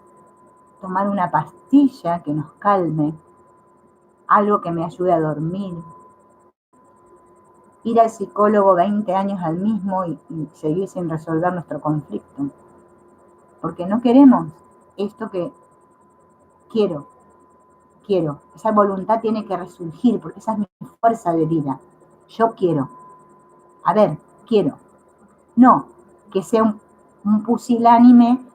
tomar una pastilla que nos calme, algo que me ayude a dormir, ir al psicólogo 20 años al mismo y seguir sin resolver nuestro conflicto. Porque no queremos esto que quiero. Esa voluntad tiene que resurgir, porque esa es mi fuerza de vida. Yo quiero. A ver, quiero. No, que sea un pusilánime.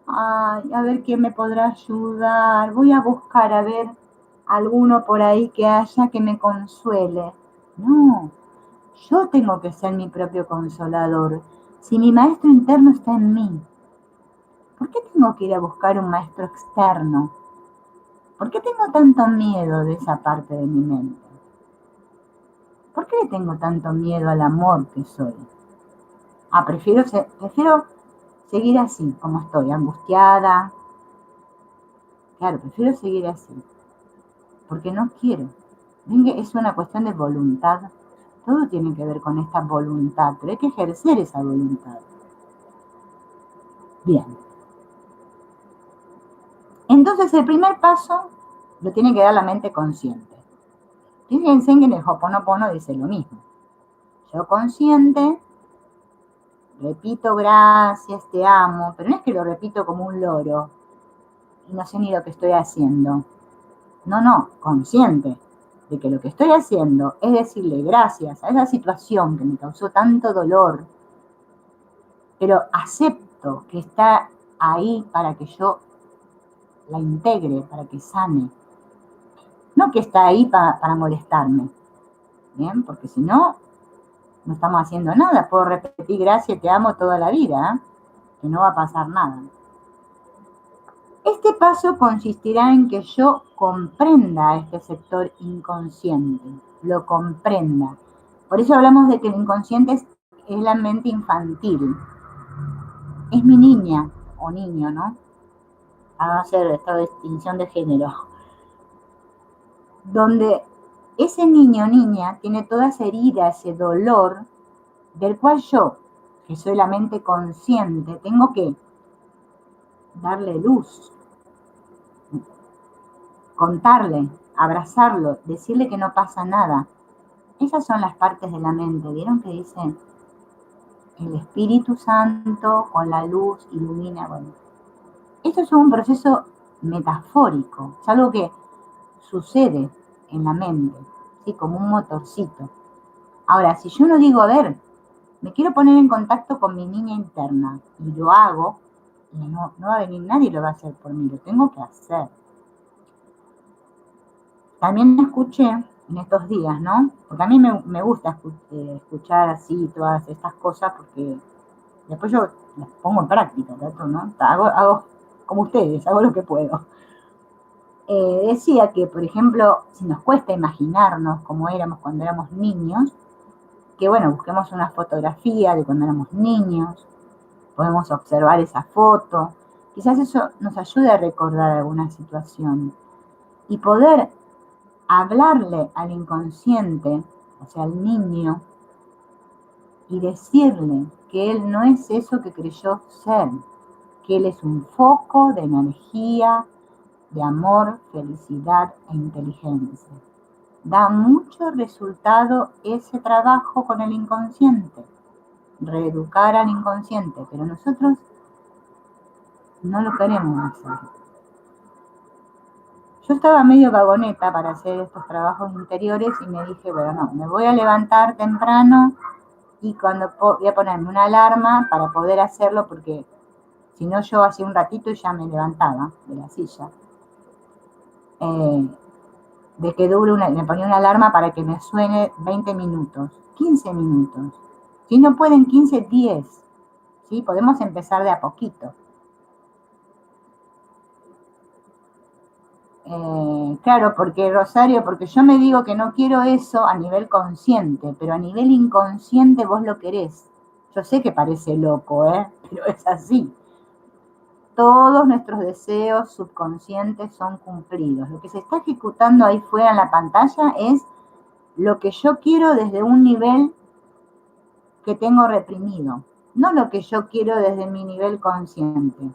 Ay, a ver quién me podrá ayudar. Voy a buscar a ver alguno por ahí que haya que me consuele. No, yo tengo que ser mi propio consolador. Si mi maestro interno está en mí, ¿por qué tengo que ir a buscar un maestro externo? ¿Por qué tengo tanto miedo de esa parte de mi mente? ¿Por qué le tengo tanto miedo al amor que soy? Prefiero seguir así, como estoy, angustiada. Claro, prefiero seguir así, porque no quiero. Ven que es una cuestión de voluntad. Todo tiene que ver con esta voluntad, pero hay que ejercer esa voluntad. Bien. Entonces el primer paso lo tiene que dar la mente consciente. Fíjense que en el Ho'oponopono dice lo mismo. Yo consciente, repito gracias, te amo, pero no es que lo repito como un loro y no sé ni lo que estoy haciendo. No, consciente de que lo que estoy haciendo es decirle gracias a esa situación que me causó tanto dolor, pero acepto que está ahí para que yo la integre, para que sane. No que está ahí para molestarme, ¿bien? Porque si no, no estamos haciendo nada. Puedo repetir gracias, te amo toda la vida, ¿eh? Que no va a pasar nada. Este paso consistirá en que yo comprenda este sector inconsciente, lo comprenda. Por eso hablamos de que el inconsciente es la mente infantil. Es mi niña o niño, ¿no? A no hacer esta distinción de género. Donde ese niño o niña tiene toda esa herida, ese dolor, del cual yo, que soy la mente consciente, tengo que darle luz, contarle, abrazarlo, decirle que no pasa nada. Esas son las partes de la mente. ¿Vieron que dicen el Espíritu Santo con la luz ilumina? Bueno, esto es un proceso metafórico, es algo que sucede en la mente, ¿sí? Como un motorcito. Ahora, si yo no digo, a ver, me quiero poner en contacto con mi niña interna y lo hago, y no va a venir nadie y lo va a hacer por mí, lo tengo que hacer. También escuché en estos días, ¿no? Porque a mí me gusta escuchar así todas estas cosas porque después yo las pongo en práctica, ¿no? Hago como ustedes, hago lo que puedo. Decía que, por ejemplo, si nos cuesta imaginarnos cómo éramos cuando éramos niños, que bueno, busquemos una fotografía de cuando éramos niños, podemos observar esa foto, quizás eso nos ayude a recordar alguna situación y poder hablarle al inconsciente, o sea, al niño, y decirle que él no es eso que creyó ser, que él es un foco de energía, de amor, felicidad e inteligencia. Da mucho resultado ese trabajo con el inconsciente, reeducar al inconsciente, pero nosotros no lo queremos hacer. Yo estaba medio vagoneta para hacer estos trabajos interiores y me dije, bueno, no, me voy a levantar temprano y cuando voy a ponerme una alarma para poder hacerlo, porque si no yo hacía un ratito y ya me levantaba de la silla. De que dure me ponía una alarma para que me suene 20 minutos, 15 minutos. Si no pueden 15, 10. ¿Sí? Podemos empezar de a poquito. Claro, porque Rosario, porque yo me digo que no quiero eso a nivel consciente, pero a nivel inconsciente vos lo querés. Yo sé que parece loco, pero es así. Todos nuestros deseos subconscientes son cumplidos. Lo que se está ejecutando ahí fuera en la pantalla es lo que yo quiero desde un nivel que tengo reprimido, no lo que yo quiero desde mi nivel consciente.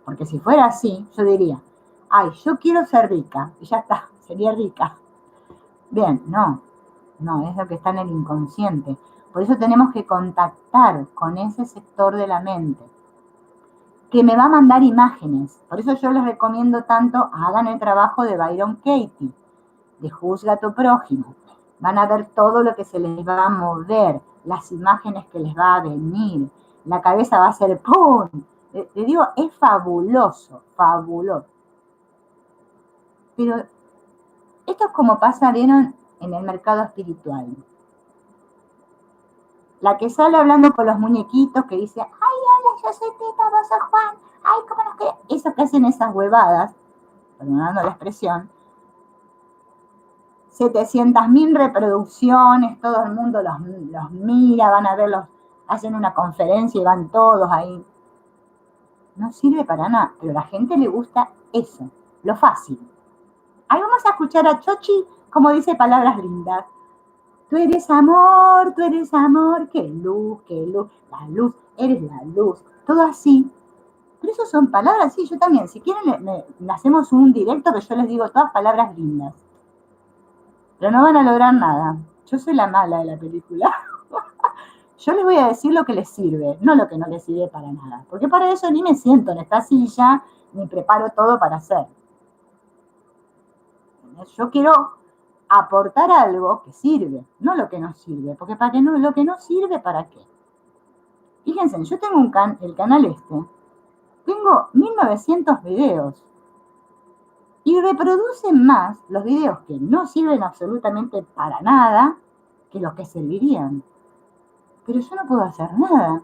Porque si fuera así, yo diría, ay, yo quiero ser rica, y ya está, sería rica. Bien, no, es lo que está en el inconsciente. Por eso tenemos que contactar con ese sector de la mente, que me va a mandar imágenes. Por eso yo les recomiendo tanto, hagan el trabajo de Byron Katie, de Juzga a tu prójimo. Van a ver todo lo que se les va a mover, las imágenes que les va a venir. La cabeza va a ser ¡pum! Le digo, es fabuloso, fabuloso. Pero esto es como pasa, ¿vieron? En el mercado espiritual. La que sale hablando con los muñequitos que dice, ay, hola, yo soy Tita, vos sos Juan, ay, ¿cómo nos querés? Esos que hacen esas huevadas, perdonando la expresión, 700.000 reproducciones, todo el mundo los mira, van a verlos, hacen una conferencia y van todos ahí. No sirve para nada, pero a la gente le gusta eso, lo fácil. Ahí vamos a escuchar a Chochi como dice palabras lindas. Tú eres amor, qué luz, la luz, eres la luz, todo así. Pero eso son palabras, sí, yo también. Si quieren, le hacemos un directo que yo les digo todas palabras lindas. Pero no van a lograr nada. Yo soy la mala de la película. Yo les voy a decir lo que les sirve, no lo que no les sirve para nada. Porque para eso ni me siento en esta silla, ni preparo todo para hacer. Yo quiero aportar algo que sirve, no lo que no sirve. Porque para que no, lo que no sirve, ¿para qué? Fíjense, yo tengo el canal tengo 1900 videos. Y reproducen más los videos que no sirven absolutamente para nada que los que servirían. Pero yo no puedo hacer nada.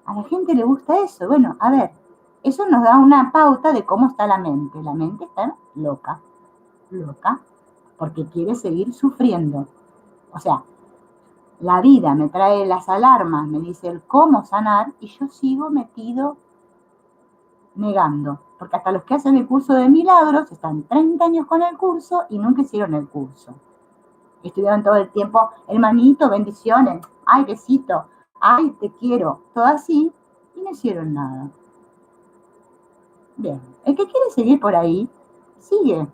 A la gente le gusta eso. Bueno, a ver, eso nos da una pauta de cómo está la mente. La mente está loca, porque quiere seguir sufriendo. O sea, la vida me trae las alarmas, me dice el cómo sanar y yo sigo metido negando. Porque hasta los que hacen el curso de milagros están 30 años con el curso y nunca hicieron el curso. Estuvieron todo el tiempo, hermanito, bendiciones, ay, besito, ay, te quiero, todo así, y no hicieron nada. Bien, el que quiere seguir por ahí, sigue.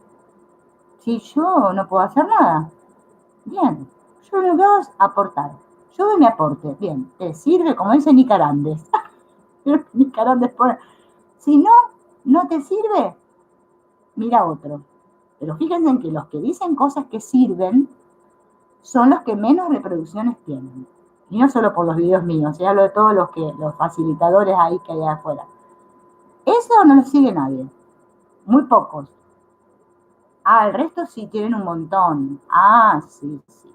Si yo no puedo hacer nada, bien, yo lo que hago es aportar. Yo doy mi aporte, bien, ¿te sirve? Como dice Nicarandes. Nicarandes pone, si no, no te sirve, mira otro. Pero fíjense en que los que dicen cosas que sirven son los que menos reproducciones tienen. Y no solo por los videos míos, hablo de todos los facilitadores ahí que hay afuera. Eso no lo sigue nadie, muy pocos. Ah, el resto sí tienen un montón. Ah, sí, sí.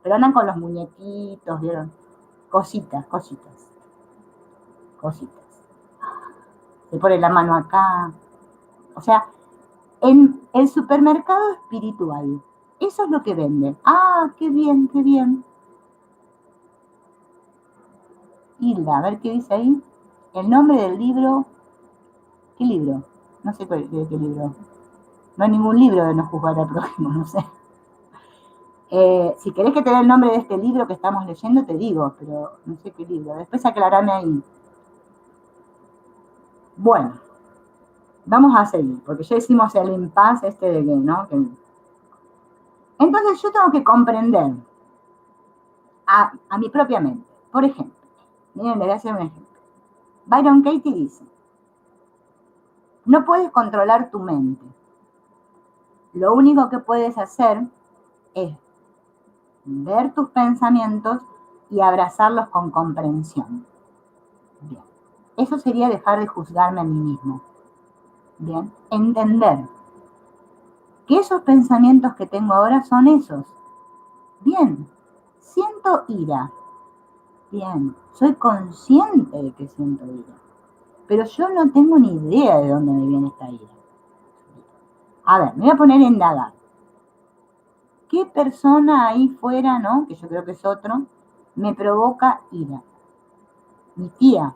Pero andan con los muñequitos, ¿vieron? Cositas, cositas, cositas. Se pone la mano acá. O sea, en el supermercado espiritual, eso es lo que venden. Ah, qué bien, qué bien. Hilda, a ver qué dice ahí. El nombre del libro. ¿Qué libro? No sé de qué libro. No hay ningún libro de no juzgar al prójimo, no sé. Si querés que te dé el nombre de este libro que estamos leyendo, te digo, pero no sé qué libro. Después aclarame ahí. Bueno, vamos a seguir, porque ya hicimos el impasse de que, ¿no? Entonces yo tengo que comprender a mi propia mente. Por ejemplo, miren, les voy a hacer un ejemplo. Byron Katie dice, no puedes controlar tu mente. Lo único que puedes hacer es ver tus pensamientos y abrazarlos con comprensión. Bien. Eso sería dejar de juzgarme a mí mismo. Bien. Entender que esos pensamientos que tengo ahora son esos. Bien. Siento ira. Bien. Soy consciente de que siento ira. Pero yo no tengo ni idea de dónde me viene esta ira. A ver, me voy a poner a indagar. ¿Qué persona ahí fuera, no? Que yo creo que es otro, me provoca ira. Mi tía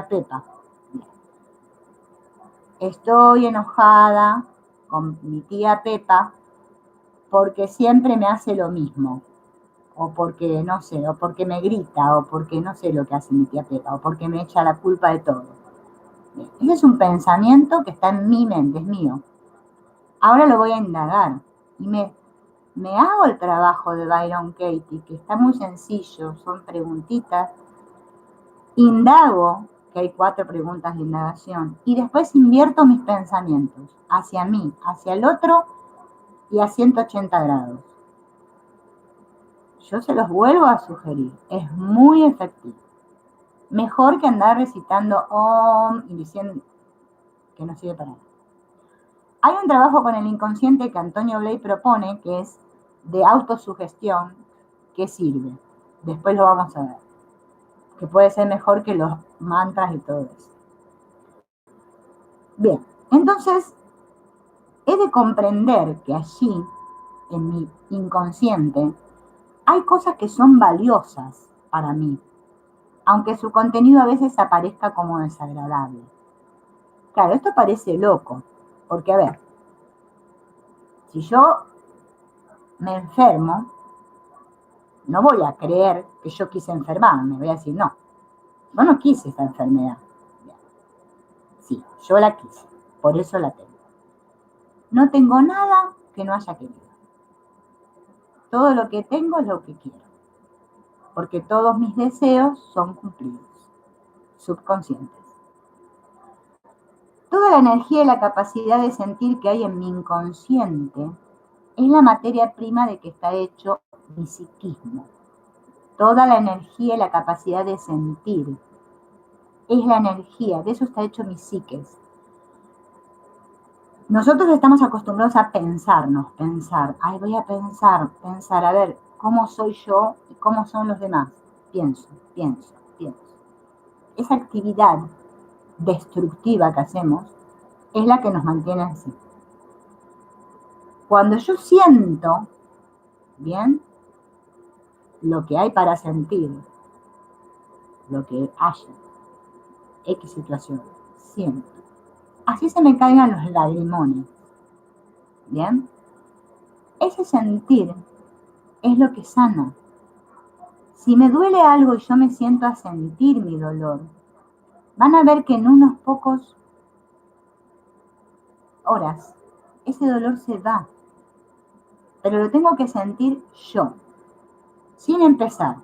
Pepa. Estoy enojada con mi tía Pepa porque siempre me hace lo mismo. O porque, no sé, o porque me grita, o porque no sé lo que hace mi tía Pepa, o porque me echa la culpa de todo. Ese es un pensamiento que está en mi mente, es mío. Ahora lo voy a indagar y me hago el trabajo de Byron Katie, que está muy sencillo, son preguntitas. Indago, que hay 4 preguntas de indagación, y después invierto mis pensamientos hacia mí, hacia el otro y a 180 grados. Yo se los vuelvo a sugerir, es muy efectivo. Mejor que andar recitando Om y diciendo que no sirve para nada. Hay un trabajo con el inconsciente que Antonio Blay propone, que es de autosugestión, que sirve. Después lo vamos a ver. Que puede ser mejor que los mantras y todo eso. Bien, entonces he de comprender que allí, en mi inconsciente, hay cosas que son valiosas para mí, aunque su contenido a veces aparezca como desagradable. Claro, esto parece loco, porque a ver, si yo me enfermo, no voy a creer que yo quise enfermarme, voy a decir, no, yo no quise esa enfermedad. Sí, yo la quise, por eso la tengo. No tengo nada que no haya querido. Todo lo que tengo es lo que quiero, porque todos mis deseos son cumplidos, subconscientes. Toda la energía y la capacidad de sentir que hay en mi inconsciente es la materia prima de que está hecho mi psiquismo. Toda la energía y la capacidad de sentir es la energía, de eso está hecho mi psiques. Nosotros estamos acostumbrados a pensar, ay, voy a pensar, a ver, ¿cómo soy yo y cómo son los demás? Pienso. Esa actividad destructiva que hacemos es la que nos mantiene así. Cuando yo siento, bien, lo que hay para sentir, lo que haya, X situación, siento. Así se me caigan los lagrimones, bien. Ese sentir es lo que sana. Si me duele algo y yo me siento a sentir mi dolor, van a ver que en unos pocos horas ese dolor se va. pero lo tengo que sentir yo, sin empezar.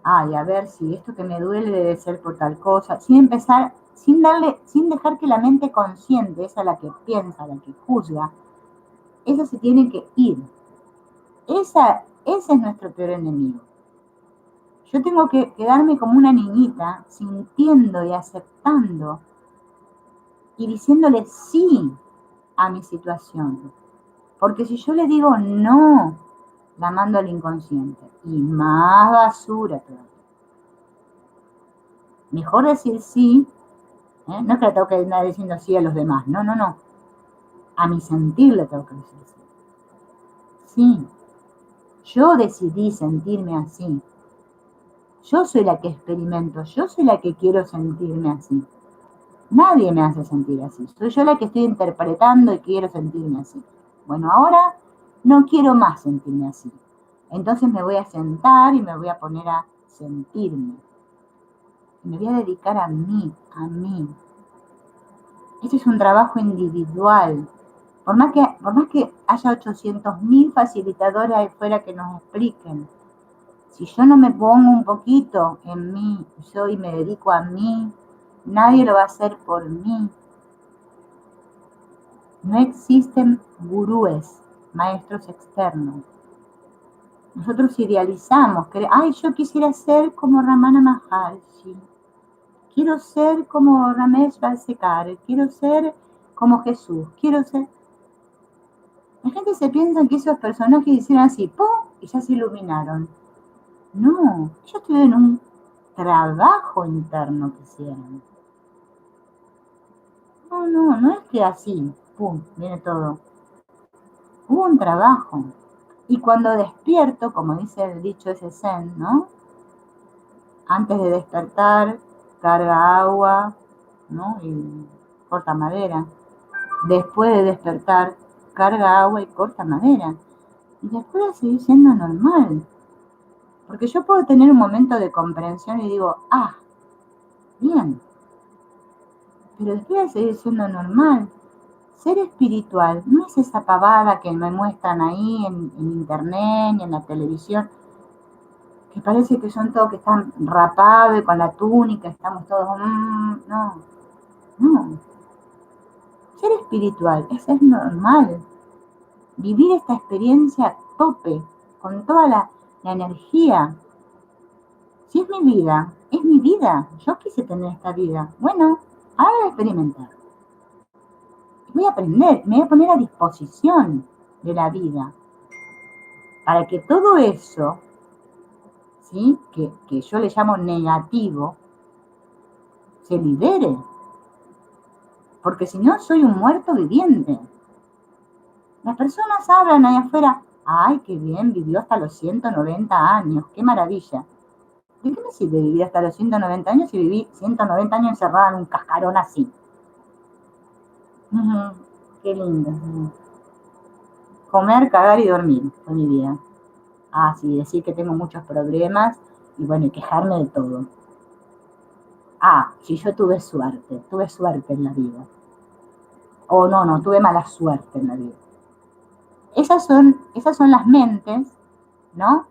Ay, a ver si esto que me duele debe ser por tal cosa, sin empezar, sin dejar que la mente consciente, esa la que piensa, la que juzga, esa se tiene que ir. Ese es nuestro peor enemigo. Yo tengo que quedarme como una niñita, sintiendo y aceptando y diciéndole sí a mi situación. Porque si yo le digo no, la mando al inconsciente. Y más basura todavía. Mejor decir sí, ¿eh? No es que le tengo que andar diciendo sí a los demás. No, no, no. A mi sentir le tengo que decir sí. Sí, yo decidí sentirme así. Yo soy la que experimento, yo soy la que quiero sentirme así. Nadie me hace sentir así. Soy yo la que estoy interpretando y quiero sentirme así. Bueno, ahora no quiero más sentirme así. Entonces me voy a sentar y me voy a poner a sentirme. Me voy a dedicar a mí, a mí. Este es un trabajo individual. Por más que haya 800.000 facilitadores ahí fuera que nos expliquen, si yo no me pongo un poquito en mí, yo y me dedico a mí, nadie lo va a hacer por mí. No existen gurúes, maestros externos. Nosotros idealizamos, ay, yo quisiera ser como Ramana Maharshi, quiero ser como Ramesh Balsekar, quiero ser como Jesús, quiero ser... La gente se piensa que esos personajes hicieron así, ¡pum!, y ya se iluminaron. No, ellos tuvieron un trabajo interno que hicieron. No, no, no es que así, ¡pum!, viene todo. Hubo un trabajo. Y cuando despierto, como dice el dicho ese zen, ¿no? Antes de despertar, carga agua, ¿no? Y corta madera. Después de despertar, carga agua y corta madera. Y después va a seguir siendo normal. Porque yo puedo tener un momento de comprensión y digo, bien. Pero después va a seguir siendo normal. Ser espiritual no es esa pavada que me muestran ahí en internet ni en la televisión, que parece que son todos que están rapados y con la túnica, estamos todos, no, no. Ser espiritual es ser normal, vivir esta experiencia a tope, con toda la energía. Si es mi vida, es mi vida, yo quise tener esta vida. Bueno, ahora voy a experimentar. Voy a aprender, me voy a poner a disposición de la vida, para que todo eso, ¿sí?, que yo le llamo negativo, se libere. Porque si no, soy un muerto viviente. Las personas hablan ahí afuera, ay, qué bien, vivió hasta los 190 años, qué maravilla. ¿De qué me sirve vivir hasta los 190 años si viví 190 años encerrada en un cascarón así? Qué lindo. Comer, cagar y dormir fue mi vida. Sí, decir que tengo muchos problemas y bueno, y quejarme de todo. Sí, yo tuve suerte en la vida. O no, tuve mala suerte en la vida. Esas son las mentes, ¿no?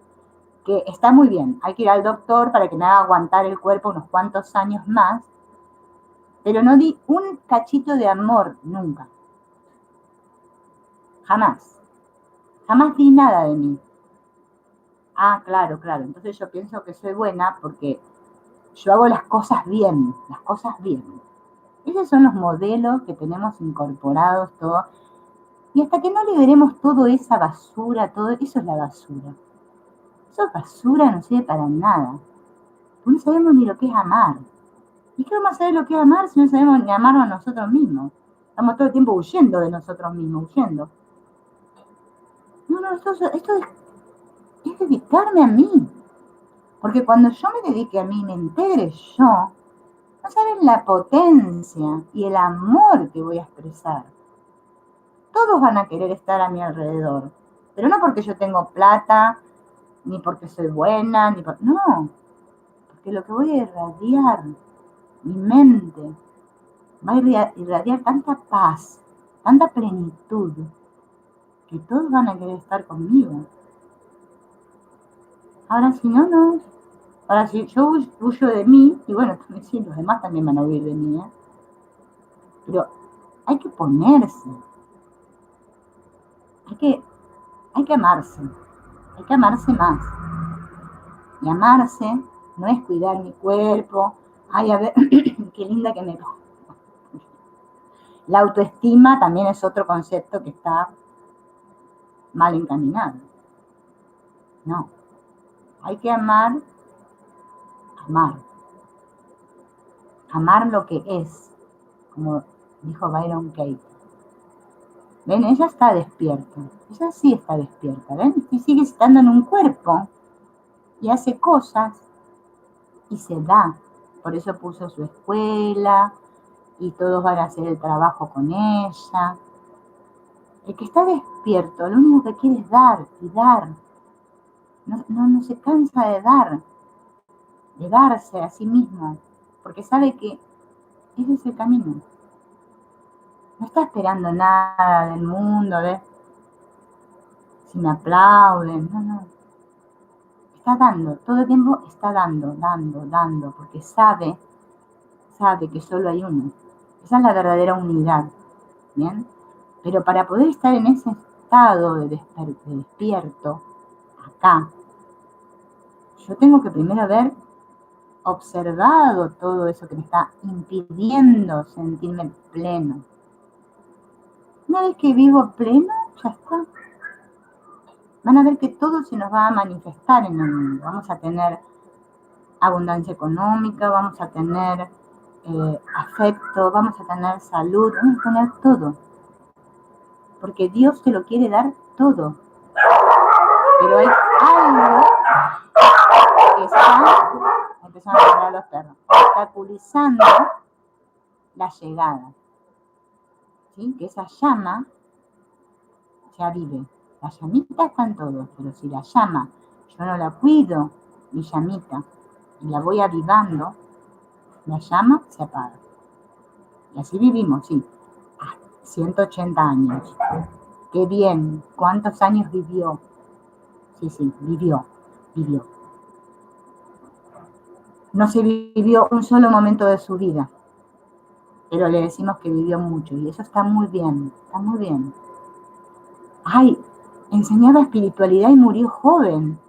Que está muy bien, hay que ir al doctor para que me haga aguantar el cuerpo unos cuantos años más, pero no di un cachito de amor nunca. Jamás. Jamás di nada de mí. Claro, entonces yo pienso que soy buena porque yo hago las cosas bien, las cosas bien. Esos son los modelos que tenemos incorporados todos. Y hasta que no liberemos toda esa basura, todo eso es la basura. Esa basura no sirve para nada. No sabemos ni lo que es amar. ¿Y qué vamos a saber lo que es amar si no sabemos ni amarnos a nosotros mismos? Estamos todo el tiempo huyendo de nosotros mismos, huyendo. No, esto es dedicarme a mí. Porque cuando yo me dedique a mí, me integre yo, no saben la potencia y el amor que voy a expresar. Todos van a querer estar a mi alrededor. Pero no porque yo tengo plata, ni porque soy buena, no. Porque lo que voy a irradiar, mi mente, va a irradiar tanta paz, tanta plenitud, que todos van a querer estar conmigo. Ahora si no, no. Ahora si yo huyo de mí, y bueno, también sí, los demás también van a huir de mí, ¿eh? Pero hay que ponerse, hay que, hay que amarse más. Y amarse no es cuidar mi cuerpo, ay, a ver, qué linda que me pongo. La autoestima también es otro concepto que está mal encaminado. No, hay que amar, amar, amar lo que es, como dijo Byron Katie. ¿Ven? Ella está despierta, ella sí está despierta, ¿ven? Y sigue estando en un cuerpo y hace cosas y se da. Por eso puso su escuela y todos van a hacer el trabajo con ella. El que está despierto, lo único que quiere es dar y dar. No se cansa de dar, de darse a sí mismo, porque sabe que ese es el camino. No está esperando nada del mundo, de si me aplauden, no. Está dando, todo el tiempo está dando, porque sabe que solo hay uno. Esa es la verdadera unidad, ¿bien? Pero para poder estar en ese estado de despierto, acá, yo tengo que primero haber observado todo eso que me está impidiendo sentirme pleno. Una vez que vivo pleno, ya está. Van a ver que todo se nos va a manifestar en el mundo. Vamos a tener abundancia económica, vamos a tener afecto, vamos a tener salud, vamos a tener todo. Porque Dios te lo quiere dar todo. Pero hay algo que está, empezaron a hablar los perros, obstaculizando la llegada. ¿Sí? Que esa llama ya vive. La llamita está en todos, pero si la llama yo no la cuido, mi llamita, y la voy avivando, la llama se apaga. Y así vivimos, sí, 180 años. Qué bien, ¿cuántos años vivió? Sí, vivió. No se vivió un solo momento de su vida, pero le decimos que vivió mucho, y eso está muy bien, está muy bien. Ay, enseñaba espiritualidad y murió joven.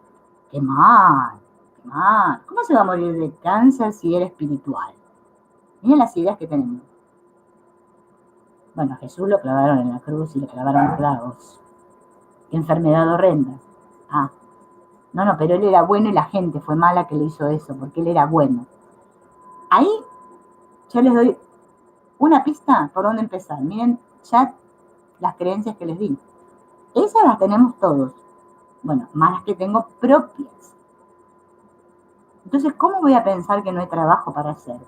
Qué mal, qué mal. ¿Cómo se va a morir de cáncer si era espiritual? Miren las ideas que tenemos. Bueno, a Jesús lo clavaron en la cruz y le clavaron clavos. Qué enfermedad horrenda. Ah, no, pero él era bueno y la gente fue mala que le hizo eso, porque él era bueno. Ahí yo les doy una pista por dónde empezar. Miren ya las creencias que les di. Esas las tenemos todos. Bueno, más las que tengo propias. Entonces, ¿cómo voy a pensar que no hay trabajo para hacer?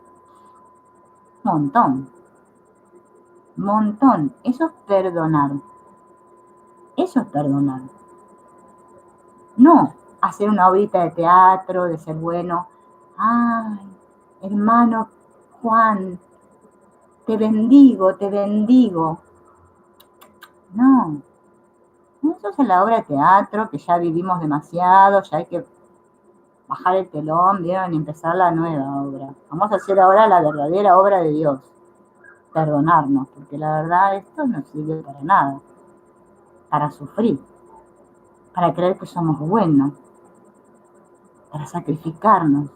Montón. Eso es perdonar. No hacer una obrita de teatro, de ser bueno. Ay, hermano Juan, te bendigo. No, eso es la obra de teatro, que ya vivimos demasiado, ya hay que bajar el telón, ¿vieron? Y empezar la nueva obra. Vamos a hacer ahora la verdadera obra de Dios. Perdonarnos, porque la verdad esto no sirve para nada. Para sufrir, para creer que somos buenos, para sacrificarnos.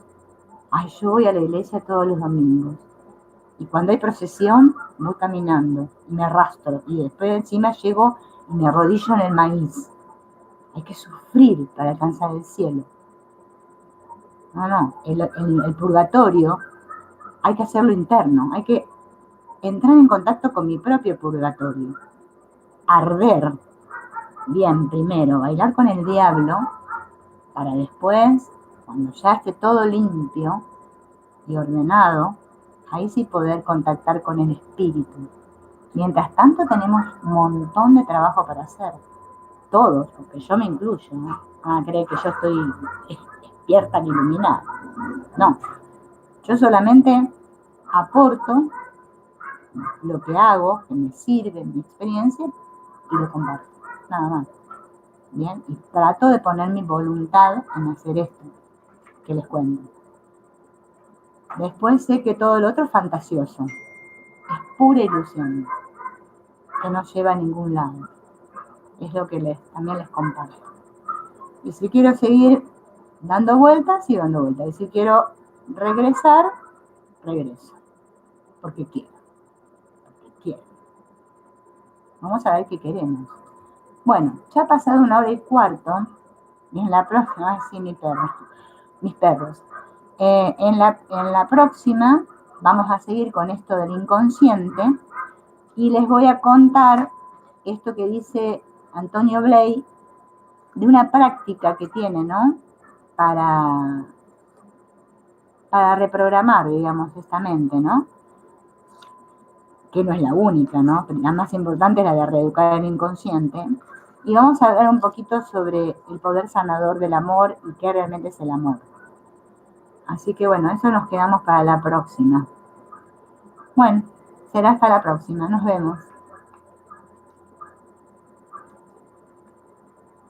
Ay, yo voy a la iglesia todos los domingos. Y cuando hay procesión, voy caminando y me arrastro. Y después encima llego y me arrodillo en el maíz. Hay que sufrir para alcanzar el cielo. No, el purgatorio hay que hacerlo interno. Hay que entrar en contacto con mi propio purgatorio. Arder. Bien, primero, bailar con el diablo, para después, cuando ya esté todo limpio y ordenado, ahí sí poder contactar con el espíritu. Mientras tanto tenemos un montón de trabajo para hacer. Todos, porque yo me incluyo, ¿no? Cree que yo estoy despierta ni iluminada. No, yo solamente aporto lo que hago, que me sirve, mi experiencia, y lo comparto. nada más. Bien, y trato de poner mi voluntad en hacer esto que les cuento. Después sé que todo lo otro es fantasioso, es pura ilusión, que no lleva a ningún lado. Es lo que también les comparto. Y si quiero seguir dando vueltas, sigo dando vueltas. Y si quiero regresar, regreso. Porque quiero. Porque quiero. Vamos a ver qué queremos. Bueno, ya ha pasado 1 hora y cuarto. Y en la próxima, sí, mis perros. En la próxima vamos a seguir con esto del inconsciente y les voy a contar esto que dice Antonio Bley de una práctica que tiene, ¿no? Para reprogramar, digamos, esta mente, ¿no? Que no es la única, ¿no? La más importante es la de reeducar el inconsciente. Y vamos a hablar un poquito sobre el poder sanador del amor y qué realmente es el amor. Así que bueno, eso nos quedamos para la próxima. Bueno, será hasta la próxima. Nos vemos.